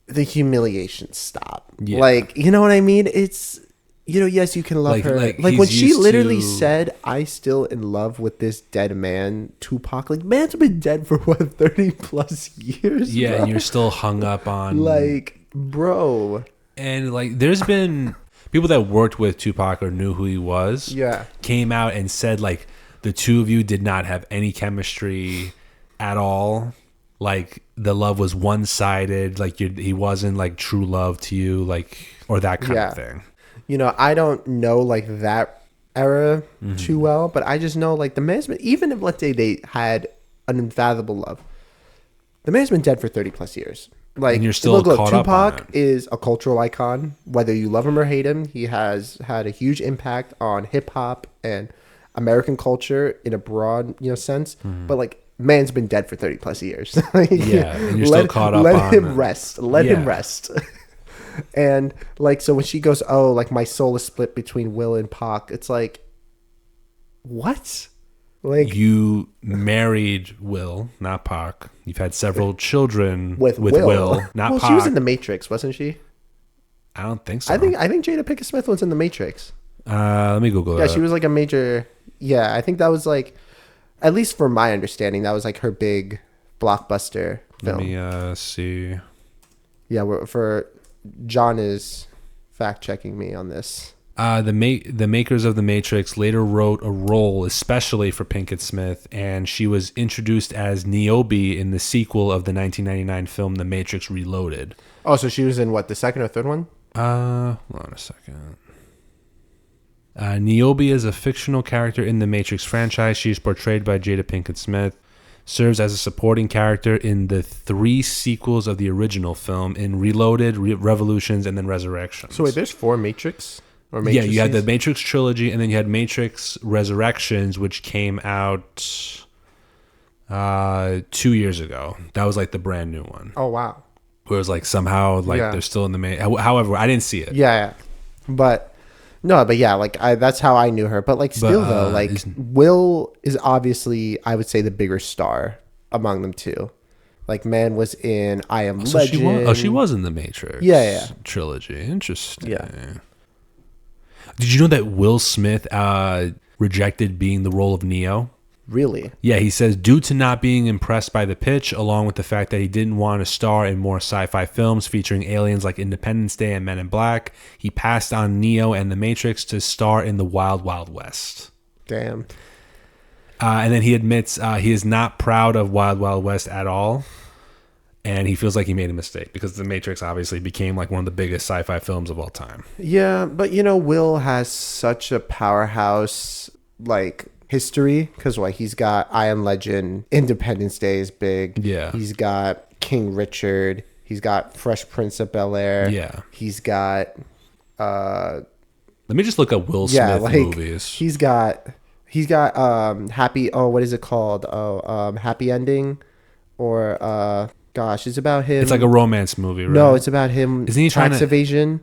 the humiliation stop? Yeah. Like, you know what I mean? It's, yes, you can love her. Like when she literally said, I still in love with this dead man, Tupac, like, man's been dead for what, 30 plus years? Yeah, bro? And you're still hung up on. Like, bro. And like, there's been people that worked with Tupac or knew who he was. Yeah. Came out and said, like, the two of you did not have any chemistry at all. Like the love was one-sided, like he wasn't like true love to you, like, or that kind of thing. I don't know like that era too well, but I just know like the man's been, even if let's say they had an unfathomable love, the man's been dead for 30 plus years. Like, and you're still caught Tupac up on it. Is a cultural icon. Whether you love him or hate him, he has had a huge impact on hip hop and American culture in a broad sense. But like, man's been dead for 30 plus years. Yeah, and you're still caught up on him rest. Let him rest. And like, so when she goes, oh, like my soul is split between Will and Pac, it's like, what? Like, you married Will, not Pac. You've had several children with Will, not well, Pac. she was in The Matrix, wasn't she? I don't think so. I think Jada Pinkett Smith was in The Matrix. Let me Google Yeah, that. she was like a major. Yeah, I think that was like, at least from my understanding, that was like her big blockbuster film. Let me see. Yeah, for John is fact checking me on this. The makers of The Matrix later wrote a role especially for Pinkett Smith, and she was introduced as Niobe in the sequel of the 1999 film The Matrix Reloaded. Oh, so she was in what, the second or third one? Hold on a second. Niobe is a fictional character in the Matrix franchise. She is portrayed by Jada Pinkett Smith. Serves as a supporting character in the 3 sequels of the original film, in Reloaded, Revolutions, and then Resurrections. So wait, there's 4 Matrix? Or yeah, you had the Matrix trilogy, and then you had Matrix Resurrections, which came out 2 years ago. That was like the brand new one. Oh, wow. Where it was like somehow like they're still in the main. However, I didn't see it. Yeah. But yeah, like that's how I knew her. But like still though, like Will is obviously, I would say, the bigger star among them two. Like man was in I Am Legend. She was in the Matrix trilogy. Interesting. Yeah. Did you know that Will Smith rejected being the role of Neo? Really? Yeah, he says due to not being impressed by the pitch, along with the fact that he didn't want to star in more sci-fi films featuring aliens like Independence Day and Men in Black, he passed on Neo and The Matrix to star in The Wild Wild West. Damn. And then he admits he is not proud of Wild Wild West at all. And he feels like he made a mistake because The Matrix obviously became like one of the biggest sci-fi films of all time. Yeah, but you know, Will has such a powerhouse like history because like he's got I Am Legend, Independence Day is big. Yeah. He's got King Richard. He's got Fresh Prince of Bel-Air. Yeah. He's got let me just look up Will Smith movies. He's got Happy, what is it called? Happy Ending, or gosh, it's about him. It's like a romance movie, right? No, it's about him. Isn't he tax evasion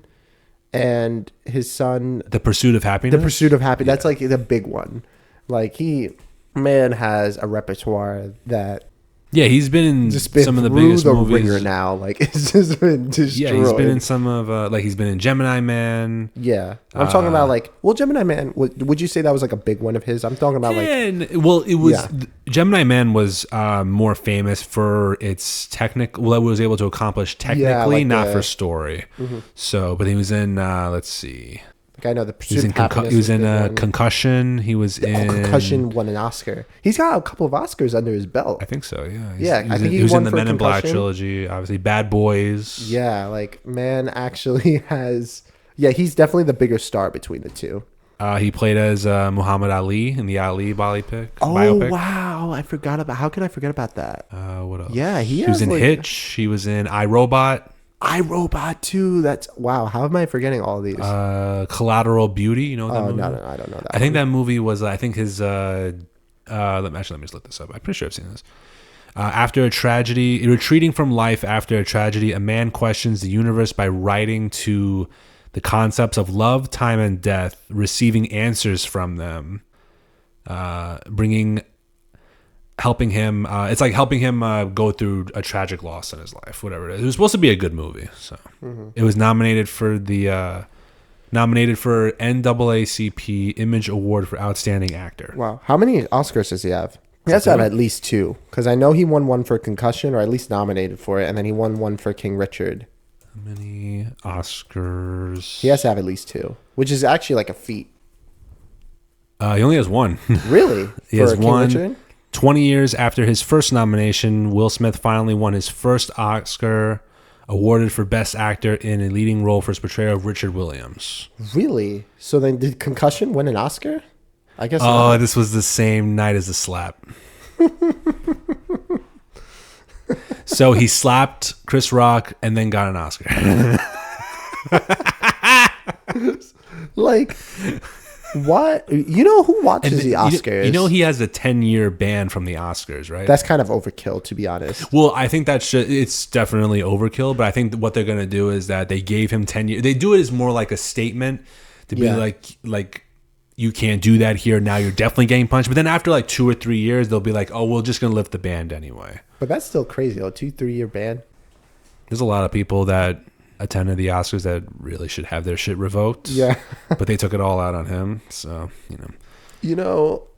and his son. The Pursuit of Happiness? The Pursuit of Happiness. That's like the big one. Like man has a repertoire that. Yeah, he's been in some of the biggest movies. Ringer now, like it's just been destroyed. Yeah, he's been in some of he's been in Gemini Man. Yeah, I'm talking about like Gemini Man. Would you say that was like a big one of his? I'm talking about it was Gemini Man was more famous for its technical. Well, it was able to accomplish technically, not for story. Mm-hmm. So, but he was in. Let's see. I know the Pursuit of Happiness. He was in Concussion. He was in Concussion. Won an Oscar. He's got a couple of Oscars under his belt. I think so. Yeah. I think he was in the Men in Black trilogy. Obviously, Bad Boys. Yeah, like man actually has. Yeah, he's definitely the bigger star between the two. He played as Muhammad Ali in the Ali biopic. Wow! I forgot about. How can I forget about that? What else? Yeah, he was in Hitch. He was in iRobot. iRobot too. That's wow. How am I forgetting all of these? Collateral Beauty. You know that movie? No, I don't know that. I think that movie was. I think his. Let me just look this up. I'm pretty sure I've seen this. After a tragedy, retreating from life after a tragedy, a man questions the universe by writing to the concepts of love, time, and death, receiving answers from them, helping him. It's like helping him go through a tragic loss in his life, whatever it is. It was supposed to be a good movie, so it was nominated for the NAACP Image Award for Outstanding Actor. Wow, how many Oscars does he have? He has to have at least 2, because I know he won one for Concussion, or at least nominated for it, and then he won one for King Richard. How many Oscars? He has to have at least 2, which is actually like a feat. He only has 1. Really? He has King 1. Richard? 20 years after his first nomination, Will Smith finally won his first Oscar, awarded for Best Actor in a leading role for his portrayal of Richard Williams. Really? So then did Concussion win an Oscar? I guess. Oh, this was the same night as the slap. So he slapped Chris Rock and then got an Oscar. Like... What? You know who watches the Oscars? You know he has a 10-year ban from the Oscars, right? That's kind of overkill, to be honest. Well, I think it's definitely overkill, but I think what they're going to do is that they gave him 10 years. They do it as more like a statement to be like you can't do that here. Now you're definitely getting punched. But then after like 2 or 3 years, they'll be like, oh, we're just going to lift the ban anyway. But that's still crazy, though. 2-3 year ban. There's a lot of people that attended the Oscars that really should have their shit revoked. Yeah. But they took it all out on him. So,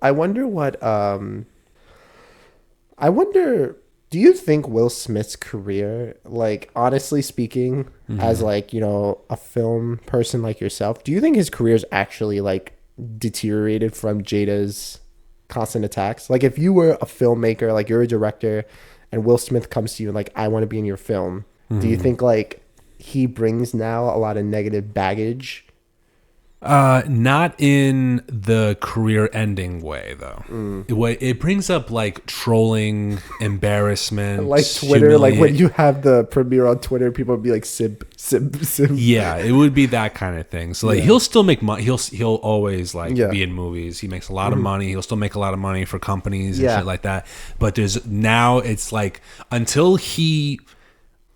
I wonder what, do you think Will Smith's career, like, honestly speaking, as like, a film person like yourself, do you think his career's actually like deteriorated from Jada's constant attacks? Like, if you were a filmmaker, like you're a director and Will Smith comes to you and like, I want to be in your film, do you think like he brings now a lot of negative baggage? Not in the career-ending way, though. It brings up like trolling, embarrassment, like Twitter. Like when you have the premiere on Twitter, people would be like, "Sib." Yeah, it would be that kind of thing. So like he'll still make money. He'll always like be in movies. He makes a lot of money. He'll still make a lot of money for companies and shit like that. But it's like until he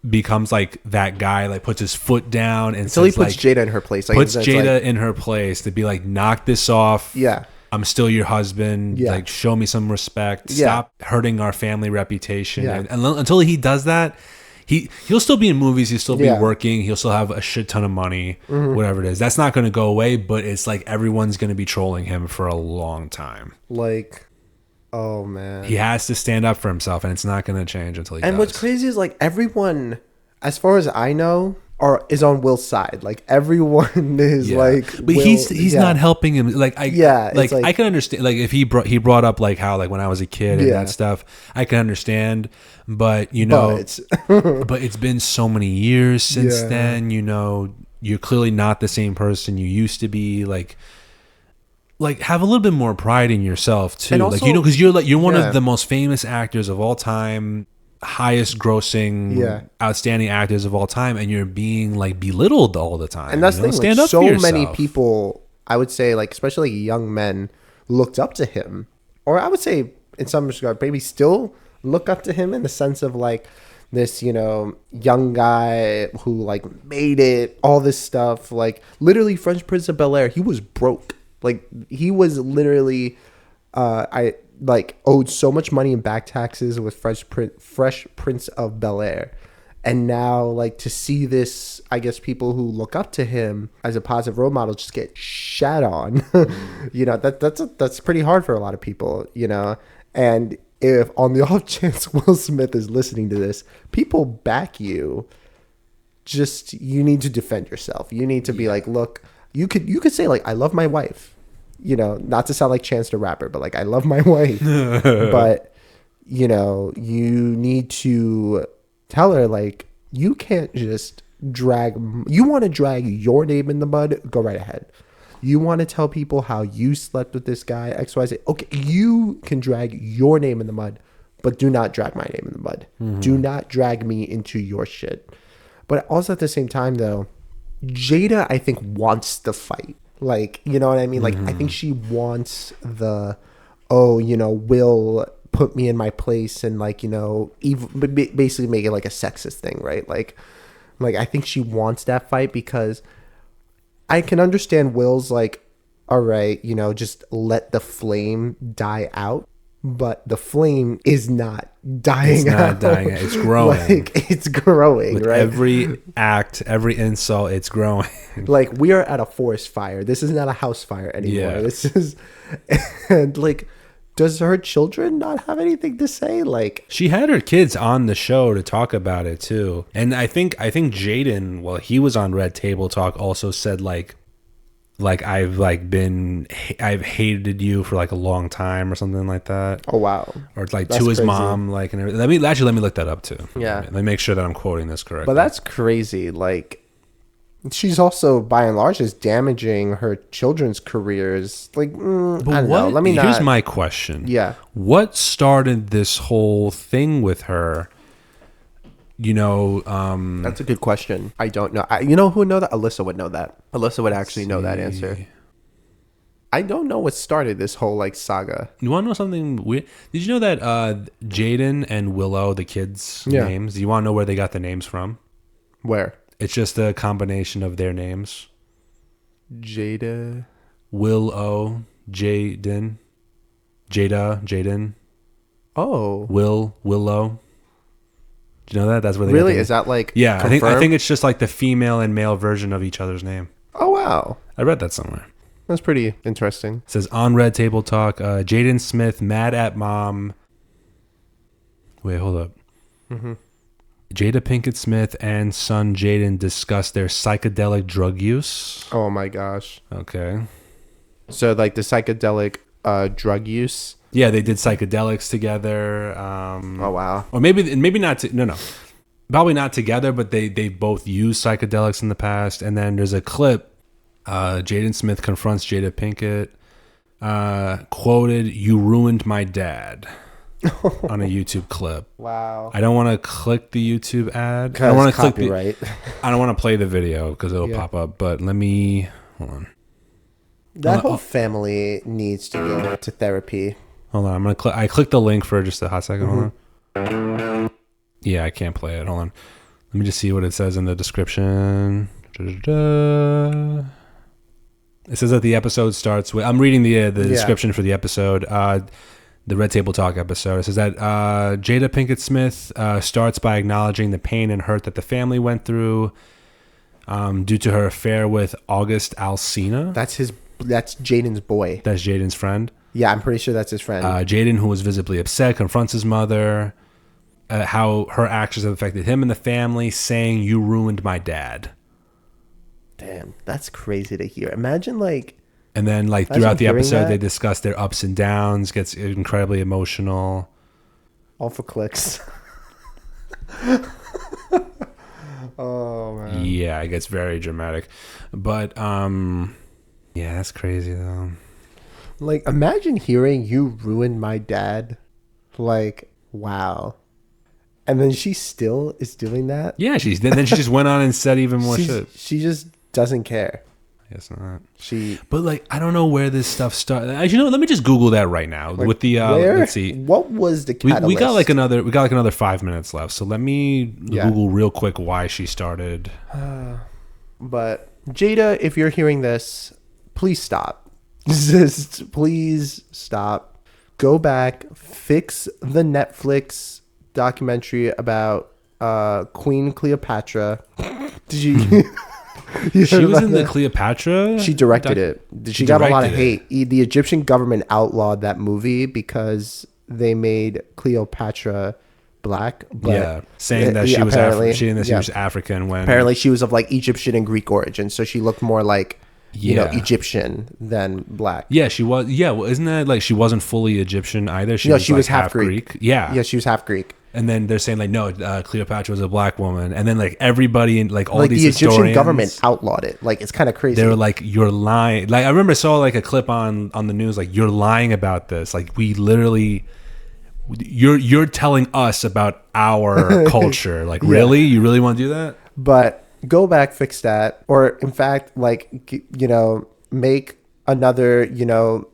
becomes like that guy, like puts his foot down and until he puts Jada in her place, like, puts Jada in her place to be like, knock this off. Yeah, I'm still your husband. Yeah. Like, show me some respect. Stop hurting our family reputation. Yeah. And until he does that, he'll still be in movies. He'll still be working. He'll still have a shit ton of money. Whatever it is, that's not going to go away. But it's like everyone's going to be trolling him for a long time. Like. Oh man, he has to stand up for himself, and it's not going to change until he does. And what's crazy is like everyone, as far as I know, is on Will's side. Like everyone is like, but he's not helping him. Like I can understand. Like if he brought up like how like when I was a kid and that stuff, I can understand. But but it's been so many years since then. You're clearly not the same person you used to be. Like have a little bit more pride in yourself too, also, because you're one of the most famous actors of all time, highest grossing, outstanding actors of all time, and you're being like belittled all the time. And that's the thing. Stand up for yourself. So many people, I would say, like especially young men, looked up to him, or I would say in some regard, maybe still look up to him in the sense of like this, young guy who like made it, all this stuff, like literally Fresh Prince of Bel-Air. He was broke. Like he was literally, owed so much money in back taxes with Fresh Prince of Bel-Air, and now like to see this, I guess people who look up to him as a positive role model just get shat on, that's pretty hard for a lot of people, And if on the off chance Will Smith is listening to this, people back you. Just you need to defend yourself. You need to be like, look. You could say like I love my wife, not to sound like Chance the Rapper, but like I love my wife. But you need to tell her like you can't just you want to drag your name in the mud, go right ahead. You want to tell people how you slept with this guy, XYZ. Okay, you can drag your name in the mud, but do not drag my name in the mud. Do not drag me into your shit. But also at the same time though, Jada, I think, wants the fight. Like, you know what I mean? Like, I think she wants Will put me in my place and, like, basically make it like a sexist thing, right? Like I think she wants that fight because I can understand Will's like, all right, just let the flame die out. But the flame is not dying out. It's not dying out. It's growing. Like, it's growing, with right? Every act, every insult, it's growing. Like, we are at a forest fire. This is not a house fire anymore. Yeah. This is... And, like, does her children not have anything to say? Like... She had her kids on the show to talk about it, too. And I think Jaden, while he was on Red Table Talk, also said, like I've hated you for like a long time or something like that. Oh wow! Or it's like that's to his crazy. Mom, like, and everything. Let me look that up too. Yeah, let me make sure that I'm quoting this correctly. But that's crazy. Like, she's also by and large is damaging her children's careers. Like, I don't know. Let me. Here's my question. Yeah. What started this whole thing with her? That's a good question. I don't know. You know who would know that? Alyssa would know that. Alyssa would actually know that answer. I don't know what started this whole like saga. You want to know something weird? Did you know that Jaden and Willow, the kids' names, do you want to know where they got the names from? Where? It's just a combination of their names. Jada. Willow, Jaden. Jada, Jaden. Oh. Willow. Do you know that? That's where they really got is that like yeah? I think it's just like the female and male version of each other's name. Oh wow! I read that somewhere. That's pretty interesting. It says on Red Table Talk, Jaden Smith mad at mom. Wait, hold up. Mm-hmm. Jada Pinkett Smith and son Jaden discuss their psychedelic drug use. Oh my gosh. Okay. So like the psychedelic drug use. Yeah, they did psychedelics together. Oh wow. Or maybe not. No. Probably not together, but they both used psychedelics in the past. And then there's a clip. Jaden Smith confronts Jada Pinkett. Quoted, "You ruined my dad." On a YouTube clip. Wow. I don't want to click the YouTube ad. I don't want to click I don't want to play the video because it'll pop up. But let me hold on. That whole family needs to go to therapy. Hold on, I'm gonna click. I clicked the link for just a hot second. Mm-hmm. Hold on. Yeah, I can't play it. Hold on. Let me just see what it says in the description. Da-da-da. It says that the episode starts with. I'm reading the description for the episode. The Red Table Talk episode. It says that Jada Pinkett Smith starts by acknowledging the pain and hurt that the family went through due to her affair with August Alsina. That's Jaden's boy. That's Jaden's friend. Yeah, I'm pretty sure that's his friend. Jaden, who was visibly upset, confronts his mother, how her actions have affected him and the family, saying, "You ruined my dad." Damn, that's crazy to hear. Imagine like... And then like throughout the episode, they discuss their ups and downs, gets incredibly emotional. All for clicks. Oh, man. Yeah, it gets very dramatic. But, yeah, that's crazy, though. Like, imagine hearing "you ruined my dad." Like, wow. And then she still is doing that? Yeah, then she just went on and said even more shit. She just doesn't care. I guess not. But like, I don't know where this stuff started. You know, let me just Google that right now. Like, with the let's see. What was the catalyst? We got like another 5 minutes left. So let me Google real quick why she started. But Jada, if you're hearing this, please stop. Just please stop. Go back, fix the Netflix documentary about Queen Cleopatra. Did you? She was in the Cleopatra. She directed it. She got a lot of hate. The Egyptian government outlawed that movie because they made Cleopatra black. But saying that she was African when apparently she was of like Egyptian and Greek origin, so she looked more like Egyptian than black. Yeah, she was. Yeah, well, isn't that like she wasn't fully Egyptian either? She was half Greek. Yeah, she was half Greek. And then they're saying like, no, Cleopatra was a black woman. And then like everybody in like all like these the historians, Egyptian government outlawed it. Like it's kind of crazy. They were like, you're lying. Like I remember I saw like a clip on the news like, you're lying about this. Like we literally, you're telling us about our culture. Like really, you really want to do that? But go back, fix that, or in fact, like make another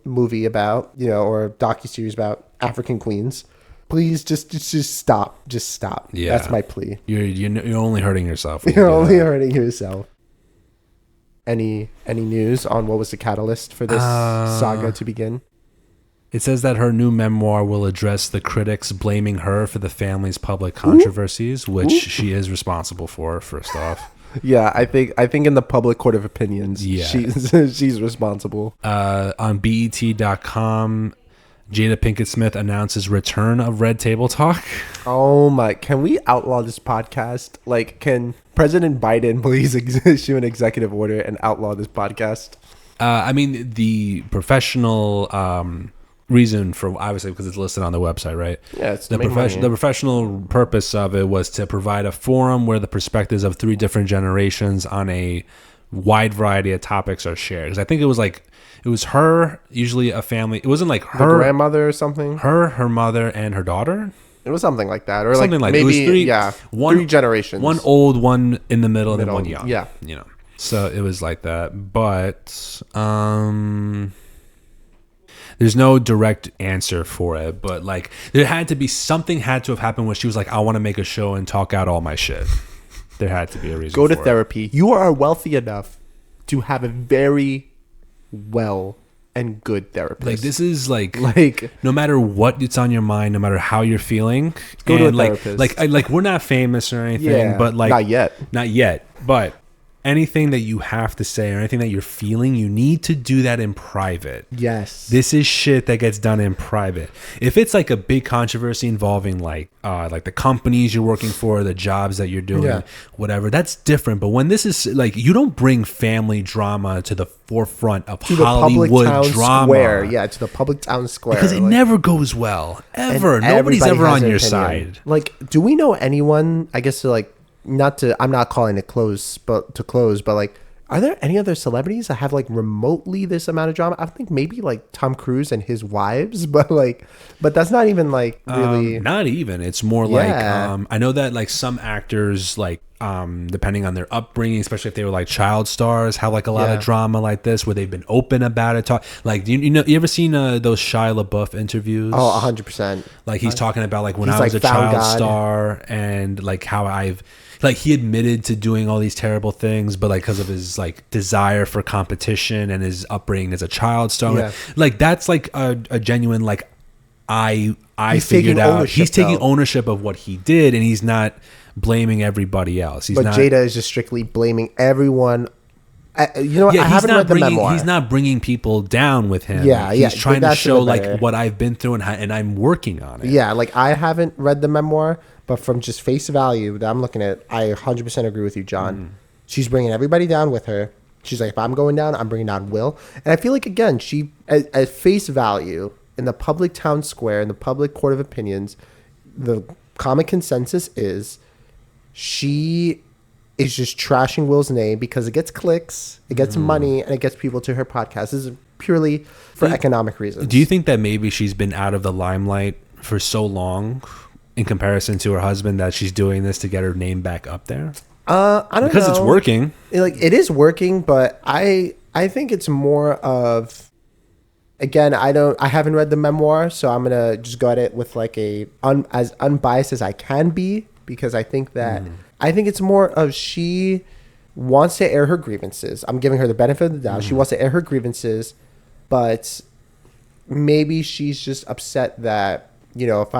movie about or docuseries about African queens. Please just stop. Just stop. Yeah. That's my plea. You're only hurting yourself. You're only hurting yourself. Any news on what was the catalyst for this saga to begin? It says that her new memoir will address the critics blaming her for the family's public controversies, which she is responsible for, first off. Yeah, I think in the public court of opinions, she's responsible. On BET.com, Jada Pinkett Smith announces return of Red Table Talk. Oh my, can we outlaw this podcast? Like, can President Biden please issue an executive order and outlaw this podcast? I mean, the professional reason for, obviously, because it's listed on the website, right? Yeah, it's the professional purpose of it was to provide a forum where the perspectives of 3 different generations on a wide variety of topics are shared. Because I think it was her, usually a family. It wasn't like her grandmother or something. Her mother, and her daughter. It was something like that, or something like maybe it was 3 generations. One old, one in the middle, and then one young. Yeah, So it was like that. But there's no direct answer for it, but like there had to be something had to have happened where she was like, I want to make a show and talk out all my shit. There had to be a reason. Go to therapy. You are wealthy enough to have a very well and good therapist. Like this is like no matter what it's on your mind, no matter how you're feeling, go to a therapist. Like we're not famous or anything, but like not yet. But anything that you have to say or anything that you're feeling, you need to do that in private. Yes. This is shit that gets done in private. If it's like a big controversy involving like the companies you're working for, the jobs that you're doing, whatever, that's different. But when this is like, you don't bring family drama to the forefront of Hollywood drama. Square. Yeah, to the public town square. Because it never goes well. Ever. Nobody's ever on your side. Like, do we know anyone, I guess, I'm not calling it close, but like, are there any other celebrities that have like remotely this amount of drama? I think maybe like Tom Cruise and his wives, but that's not even like really. Not even. It's more like I know that like some actors like depending on their upbringing, especially if they were like child stars, have like a lot of drama like this where they've been open about it. Like, you ever seen those Shia LaBeouf interviews? Oh, 100%. Like he's talking about like when I was a child star and like how he admitted to doing all these terrible things, but like because of his like desire for competition and his upbringing as a child star, like that's like a genuine like I figured out. He's taking ownership of what he did, and he's not blaming everybody else. But Jada is just strictly blaming everyone. You know what? Yeah, I haven't read the memoir. He's not bringing people down with him. He's trying to show like what I've been through and I'm working on it. Yeah, like I haven't read the memoir, but from just face value that I'm looking at, I 100% agree with you, John. She's bringing everybody down with her. She's like, if I'm going down, I'm bringing down Will. And I feel like, again, she, at face value, in the public town square, in the public court of opinions, the common consensus is she is just trashing Will's name because it gets clicks, it gets money, and it gets people to her podcast. This is purely for economic reasons. Do you think that maybe she's been out of the limelight for so long in comparison to her husband that she's doing this to get her name back up there? I don't know. Because it's working. It is working, but I think it's more of, again, I haven't read the memoir, so I'm gonna just go at it with like as unbiased as I can be, because I think that I think it's more of she wants to air her grievances. I'm giving her the benefit of the doubt. She wants to air her grievances, but maybe she's just upset that, you know, if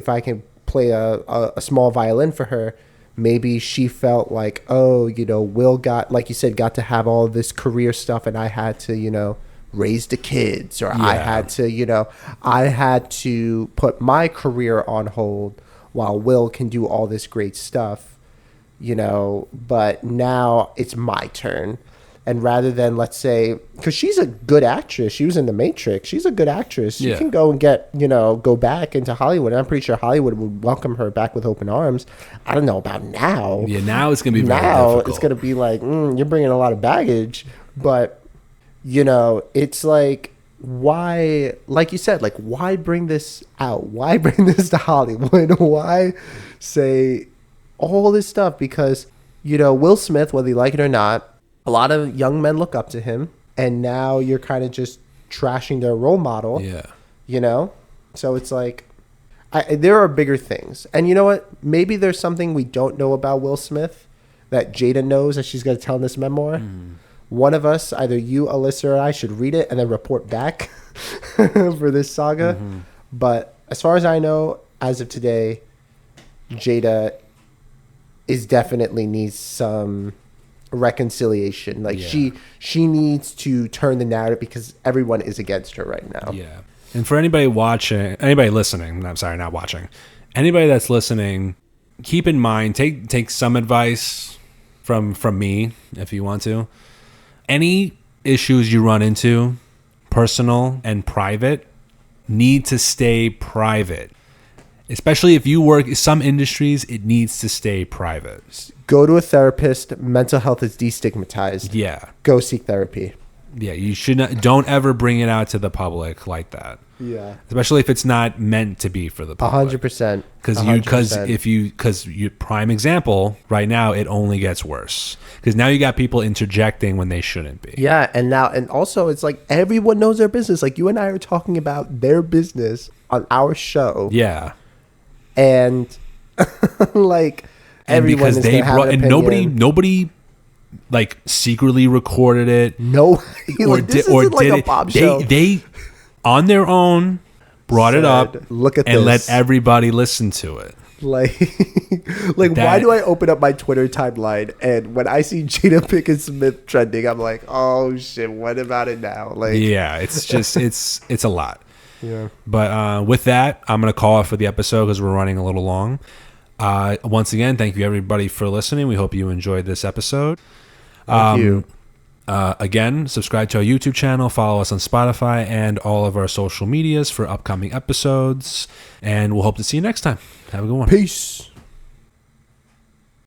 I can play a small violin for her, maybe she felt like, oh, you know, Will got, like you said, got to have all this career stuff, and I had to, you know, raise the kids, or I had to put my career on hold while Will can do all this great stuff, you know, but now it's my turn. And rather than, let's say, because she's a good actress, she was in The Matrix, she's a good actress. She can go and go back into Hollywood. And I'm pretty sure Hollywood would welcome her back with open arms. I don't know about now. Yeah, now it's going to be very difficult. It's going to be like, you're bringing a lot of baggage. But, you know, it's like, why, like you said, like, why bring this out? Why bring this to Hollywood? Why say all this stuff? Because, you know, Will Smith, whether you like it or not, a lot of young men look up to him, and now you're kind of just trashing their role model. Yeah. You know? So it's like, there are bigger things. And you know what? Maybe there's something we don't know about Will Smith that Jada knows that she's going to tell in this memoir. One of us, either you, Alyssa, or I, should read it and then report back for this saga. But as far as I know, as of today, Jada definitely needs some reconciliation. Like she needs to turn the narrative, because everyone is against her right now. Yeah. And for anybody listening, I'm sorry, not watching, anybody that's listening, keep in mind, take some advice from me if you want to. Any issues you run into, personal and private, need to stay private. Especially if you work in some industries, it needs to stay private. Go to a therapist. Mental health is destigmatized. Yeah. Go seek therapy. Yeah, you should not. Don't ever bring it out to the public like that. Yeah, especially if it's not meant to be for the public. 100%. Because you prime example right now, it only gets worse because now you got people interjecting when they shouldn't be. Yeah, and also it's like everyone knows their business. Like you and I are talking about their business on our show. Yeah, and like everyone because is they gonna have an opinion. nobody like secretly recorded it. No, like, this isn't like a Bob show. They on their own brought it up. Look at and this. let everybody listen to it. Like why do I open up my Twitter timeline and when I see Jada Pinkett Smith trending, I'm like, oh shit, what about it now? Like, yeah, it's just it's a lot. Yeah. But with that, I'm gonna call it for the episode because we're running a little long. Once again, thank you everybody for listening. We hope you enjoyed this episode. Thank you. Again, subscribe to our YouTube channel, follow us on Spotify and all of our social medias for upcoming episodes, and we'll hope to see you next time. Have a good one. Peace.